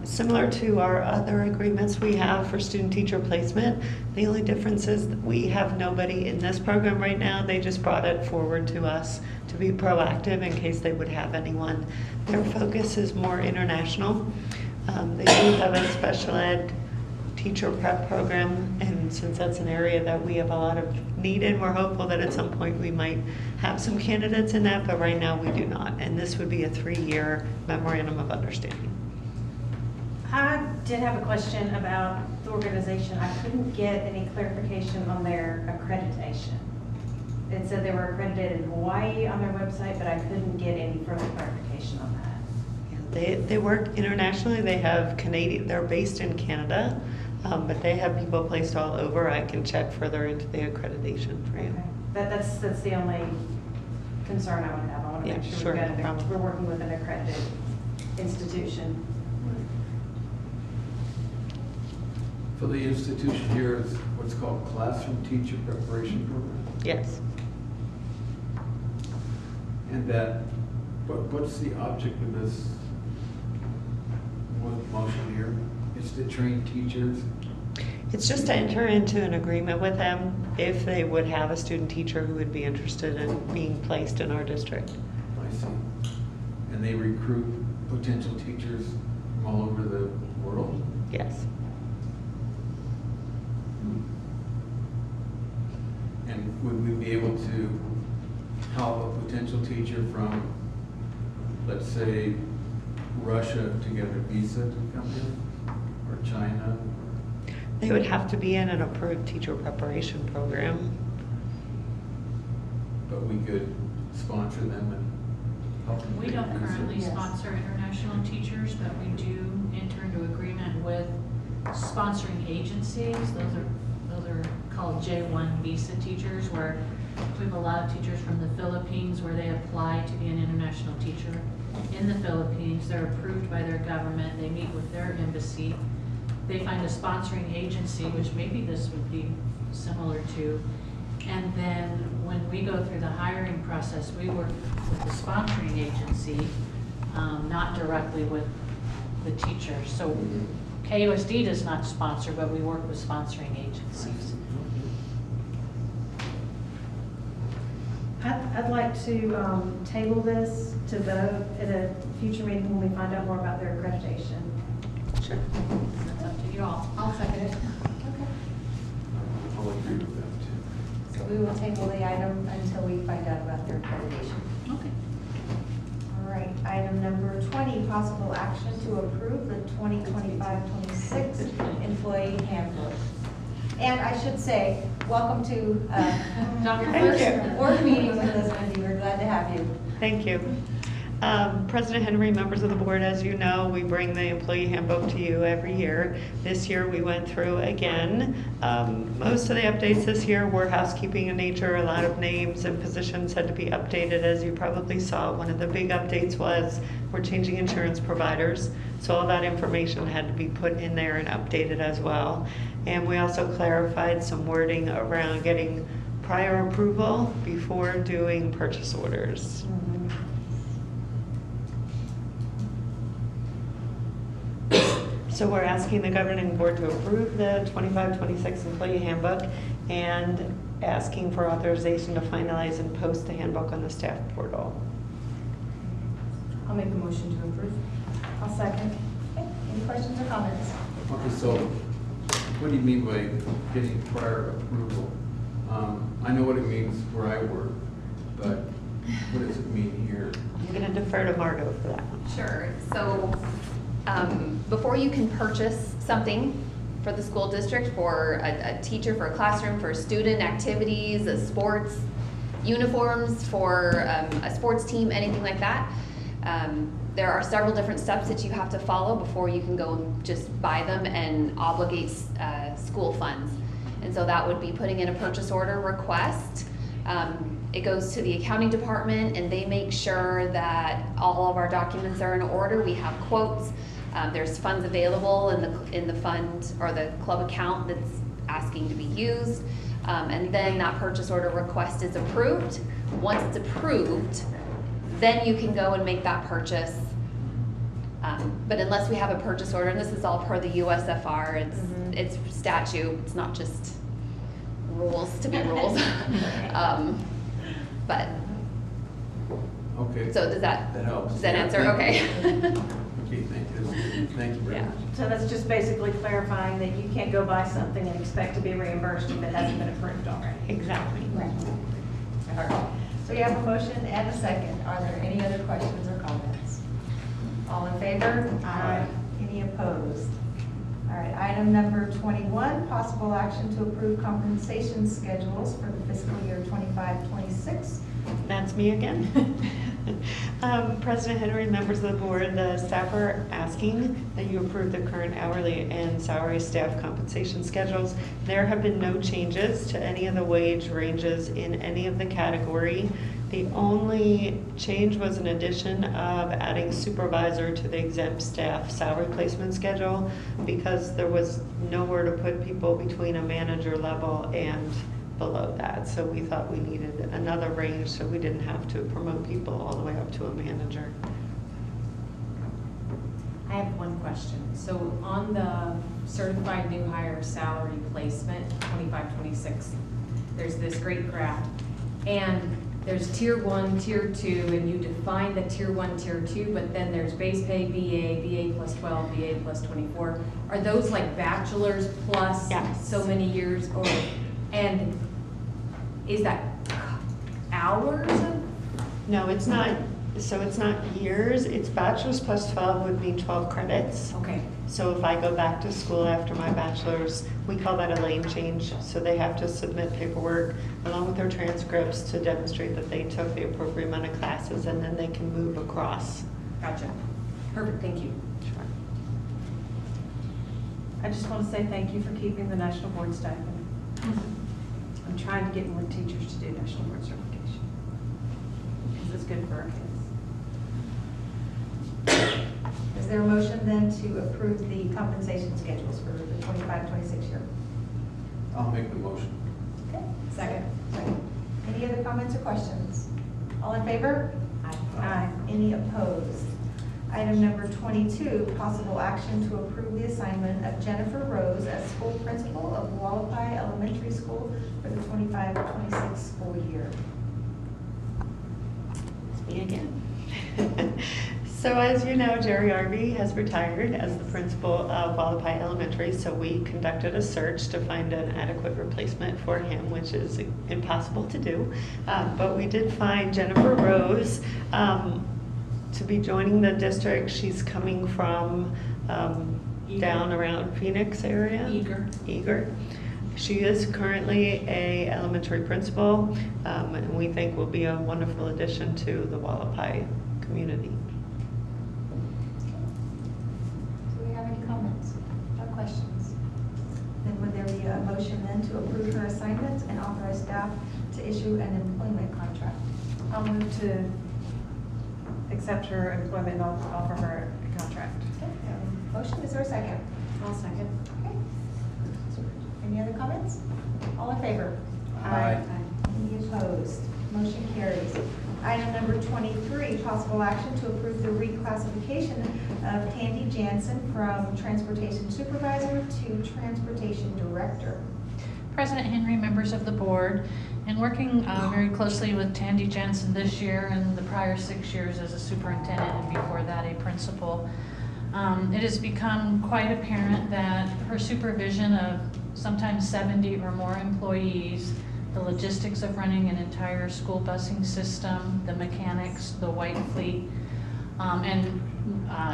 Similar to our other agreements we have for student teacher placement, the only difference is that we have nobody in this program right now. They just brought it forward to us to be proactive in case they would have anyone. Their focus is more international. They do have a special ed teacher prep program, and since that's an area that we have a lot of need in, we're hopeful that at some point we might have some candidates in that, but right now we do not. And this would be a 3-year memorandum of understanding. I did have a question about the organization. I couldn't get any clarification on their accreditation. It said they were accredited in Hawaii on their website, but I couldn't get any further clarification on that. They work internationally. They have Canadian, they're based in Canada, but they have people placed all over. I can check further into the accreditation for you. Okay. That's the only concern I would have. I want to Yeah, make sure, sure no problem. we're working with an accredited institution. So the institution here is what's called Classroom Teacher Preparation Program? Yes. And that, what's the object of this motion here? It's to train teachers? It's just to enter into an agreement with them if they would have a student teacher who would be interested in being placed in our district. I see. And they recruit potential teachers from all over the world? Yes. And would we be able to help a potential teacher from, let's say, Russia to get a visa to come in? Or China? They would have to be in an approved teacher preparation program. But we could sponsor them and help them? We don't currently sponsor international teachers, but we do enter into agreement with sponsoring agencies. Those are called J1 visa teachers, where we have a lot of teachers from the Philippines where they apply to be an international teacher in the Philippines. They're approved by their government. They meet with their embassy. They find a sponsoring agency, which maybe this would be similar to. And then when we go through the hiring process, we work with the sponsoring agency, not directly with the teachers. So KUSD does not sponsor, but we work with sponsoring agencies. I'd like to table this to vote at a future meeting when we find out more about their accreditation. Sure. That's up to you all. I'll second it. I'll agree with that too. So we will table the item until we find out about their accreditation. Okay. All right, item number 20, possible action to approve the 2025-26 employee handbook. And I should say, welcome to your first board meeting with us, Wendy. We're glad to have you. Thank you. President Henry, members of the board, as you know, we bring the employee handbook to you every year. This year we went through again. Most of the updates this year were housekeeping in nature. A lot of names and positions had to be updated, as you probably saw. One of the big updates was we're changing insurance providers. So all that information had to be put in there and updated as well. And we also clarified some wording around getting prior approval before doing purchase orders. So we're asking the governing board to approve the 25-26 employee handbook and asking for authorization to finalize and post the handbook on the staff portal. I'll make a motion to approve. I'll second. Okay. Any questions or comments? Okay, so what do you mean by getting prior approval? I know what it means where I work, but what does it mean here? I'm going to defer to Margot for that one. Sure. So before you can purchase something for the school district, for a teacher, for a classroom, for student activities, sports, uniforms, for a sports team, anything like that, there are several different steps that you have to follow before you can go and just buy them and obligate school funds. And so that would be putting in a purchase order request. It goes to the accounting department and they make sure that all of our documents are in order. We have quotes. There's funds available in the fund or the club account that's asking to be used. And then that purchase order request is approved. Once it's approved, then you can go and make that purchase. But unless we have a purchase order, and this is all per the USFR, it's statute, it's not just rules to be rules. But, Okay. so does that helps. does that Yeah, answer? thank Okay. Okay, thank you very much. So that's just basically clarifying that you can't go buy something and expect to be reimbursed if it hasn't been approved already. Exactly. Right. All right. So we have a motion and a second. Are there any other questions or comments? All in favor? Aye. Any opposed? All right, item number 21, possible action to approve compensation schedules for the fiscal year 25-26. That's me again. President Henry, members of the board, the staff are asking that you approve the current hourly and salary staff compensation schedules. There have been no changes to any of the wage ranges in any of the category. The only change was an addition of adding supervisor to the exempt staff salary placement schedule because there was nowhere to put people between a manager level and below that. So we thought we needed another range so we didn't have to promote people all the way up to a manager. I have one question. So on the certified new hire salary placement, 25-26, there's this great graph. And there's tier 1, tier 2, and you define the tier 1, tier 2, but then there's base pay, BA plus 12, BA plus 24. Are those like bachelor's plus so many years? And is that hours? No, it's not. So it's not years. It's bachelor's plus 12 would mean 12 credits. Okay. So if I go back to school after my bachelor's, we call that a lane change. So they have to submit paperwork along with their transcripts to demonstrate that they took the appropriate amount of classes, and then they can move across. Gotcha. Perfect, thank you. Sure. I just want to say thank you for keeping the national board stipend. I'm trying to get more teachers to do national board certification because it's good for our kids. Is there a motion then to approve the compensation schedules for the 25-26 year? I'll make the motion. Okay. Second. Any other comments or questions? All in favor? Aye. Any opposed? Item number 22, possible action to approve the assignment of Jennifer Rose as school principal of Wallapai Elementary School for the 25-26 school year. It's me again. So as you know, Jerry Arby has retired as the principal of Wallapai Elementary, so we conducted a search to find an adequate replacement for him, which is impossible to do. But we did find Jennifer Rose to be joining the district. She's coming from down around Phoenix area. Eager. She is currently a elementary principal, and we think will be a wonderful addition to the Wallapai community. Do we have any comments or questions? Then would there be a motion then to approve her assignment and authorize staff to issue an employment contract? I'll move to accept her employment and offer her a contract. Okay. Motion, is there a second? I'll second. Okay. Any other comments? All in favor? Aye. Any opposed? Motion carries. Item number 23, possible action to approve the reclassification of Tandy Jansen from Transportation Supervisor to Transportation Director. President Henry, members of the board, in working very closely with Tandy Jensen this year and the prior 6 years as a superintendent and before that a principal, it has become quite apparent that her supervision of sometimes 70 or more employees, the logistics of running an entire school busing system, the mechanics, the white fleet, and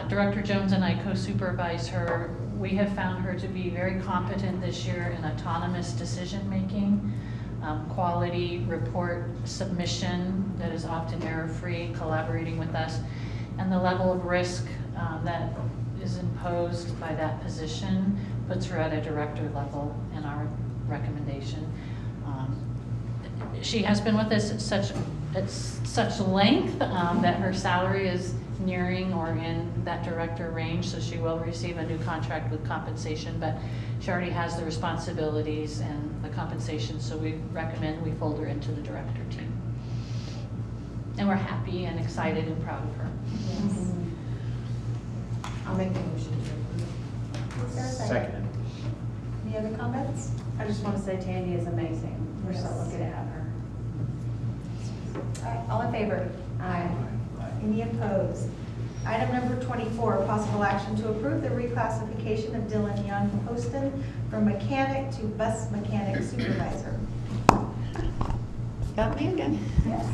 Director Jones and I co-supervise her. We have found her to be very competent this year in autonomous decision-making, quality report submission that is often error-free, collaborating with us, and the level of risk that is imposed by that position puts her at a director level in our recommendation. She has been with us at such length that her salary is nearing or in that director range, so she will receive a new contract with compensation, but she already has the responsibilities and the compensation, so we recommend we fold her into the director team. and we're happy and excited and proud of her. Yes. I'll make the motion to approve. Is there a Second. Any other comments? I just want to say Tandy is amazing. We're so lucky to have her. All right, all in favor? Aye. Any opposed? Item number 24, possible action to approve the reclassification of Dylan Young Poston from mechanic to bus mechanic supervisor. Got me again. Yes.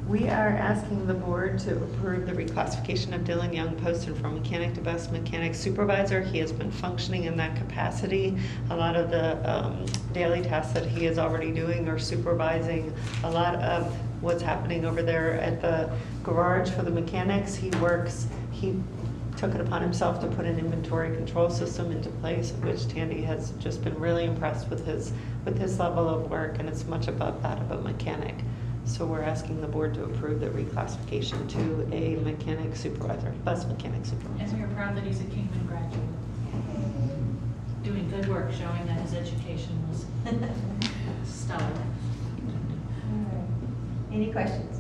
We are asking the board to approve the reclassification of Dylan Young Poston from mechanic to bus mechanic supervisor. He has been functioning in that capacity. A lot of the daily tasks that he is already doing are supervising a lot of what's happening over there at the garage for the mechanics. He took it upon himself to put an inventory control system into place, which Tandy has just been really impressed with his level of work, and it's much above that of a mechanic. So we're asking the board to approve the reclassification to a mechanic supervisor, bus mechanic supervisor. And we are proud that he's a Kingman graduate. Doing good work, showing that his education was stellar. All right. Any questions?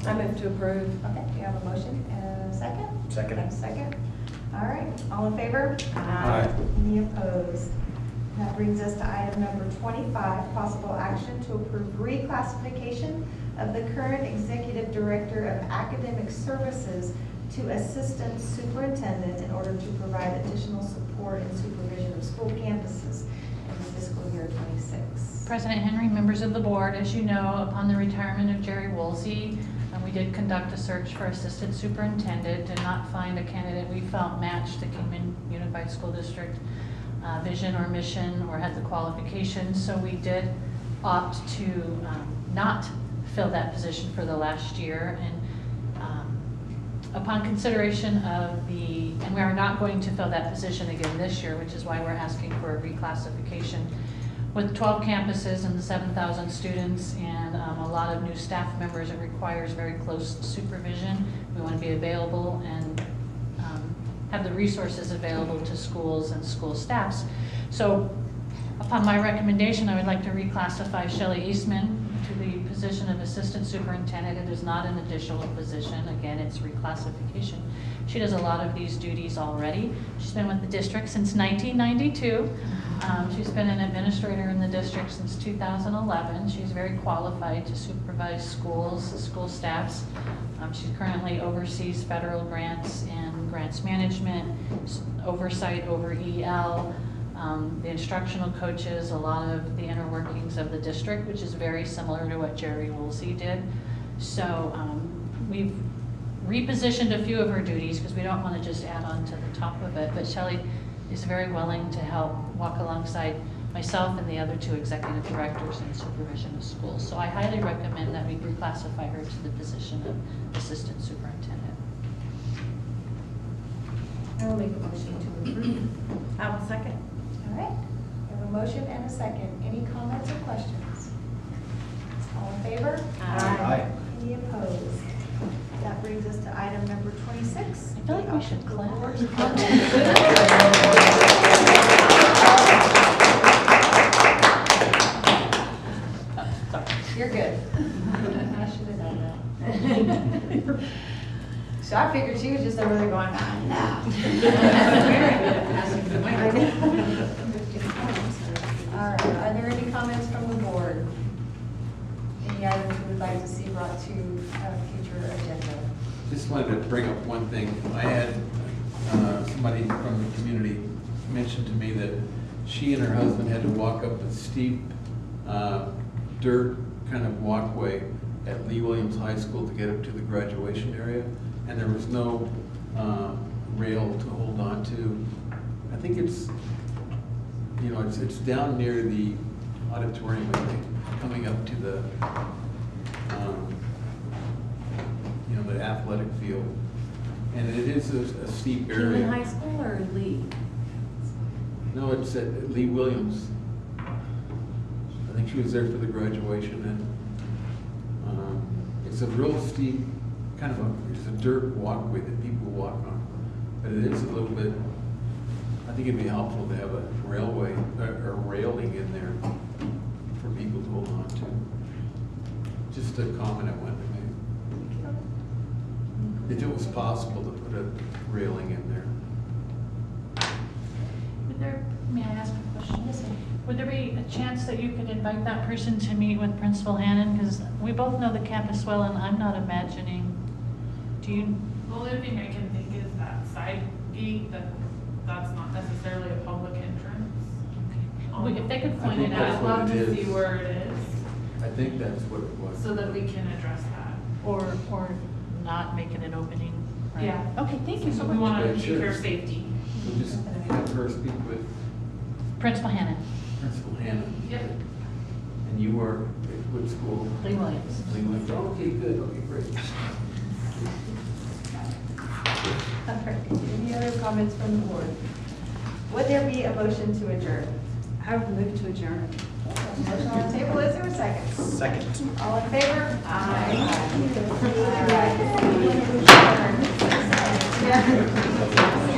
I move to approve. Okay, we have a motion and a second? Second. And a second. All right, all in favor? Aye. Any opposed? That brings us to item number 25, possible action to approve reclassification of the current Executive Director of Academic Services to Assistant Superintendent in order to provide additional support and supervision of school campuses in the fiscal year 26. President Henry, members of the board, as you know, upon the retirement of Jerry Woolsey, we did conduct a search for assistant superintendent, did not find a candidate we felt matched the Kingman Unified School District vision or mission or had the qualifications. So we did opt to not fill that position for the last year. And upon consideration of and we are not going to fill that position again this year, which is why we're asking for a reclassification. With 12 campuses and the 7,000 students and a lot of new staff members, it requires very close supervision. We want to be available and have the resources available to schools and school staffs. So upon my recommendation, I would like to reclassify Shelley Eastman to the position of assistant superintendent. It is not an additional position. Again, it's reclassification. She does a lot of these duties already. She's been with the district since 1992. She's been an administrator in the district since 2011. She's very qualified to supervise schools, school staffs. She currently oversees federal grants and grants management, oversight over EL, the instructional coaches, a lot of the inner workings of the district, which is very similar to what Jerry Woolsey did. So we've repositioned a few of her duties because we don't want to just add on to the top of it, but Shelley is very willing to help walk alongside myself and the other two executive directors in supervision of schools. So I highly recommend that we reclassify her to the position of assistant superintendent. I will make a motion to approve. I will second. All right, we have a motion and a second. Any comments or questions? All in favor? Aye. Any opposed? That brings us to item number 26. I feel like we should clap. You're good. I should have done that. So I figured she was just over there going, oh, no. All right, are there any comments from the board? Any items you would like to see brought to a future agenda? Just wanted to bring up one thing. I had somebody from the community mention to me that she and her husband had to walk up a steep dirt kind of walkway at Lee Williams High School to get up to the graduation area, and there was no rail to hold on to. I think it's, you know, it's down near the auditorium, I think, coming up to the, you know, the athletic field. And it is a steep area. Kingman High School or Lee? No, it's at Lee Williams. I think she was there for the graduation, and it's a real steep, kind of it's a dirt walkway that people walk on. But it is a little bit, I think it'd be helpful to have a railway, or railing in there for people to hold on to. Just a comment I wanted to make. If it was possible to put a railing in there. May I ask a question? Would there be a chance that you could invite that person to meet with Principal Hannon? Because we both know the campus well, and I'm not imagining, do you? The only thing I can think is that side gate, that's not necessarily a public entrance. If they could I point think it that's out. what I'd love it to is. see where it is, I think that's what it was. so that we can address that. Or not making an opening. Right. Yeah. Okay, thank you so We much. want to Yeah, take sure. care of safety. So just have her speak with Principal Hannon. Principal Hannah. Yep. And you are at what school? Lee Williams. Lee Williams. Okay, good, okay, great. All right. Any other comments from the board? Would there be a motion to adjourn? I would move to adjourn. Motion on the table, is there a second? Second. All in favor? Aye. All right.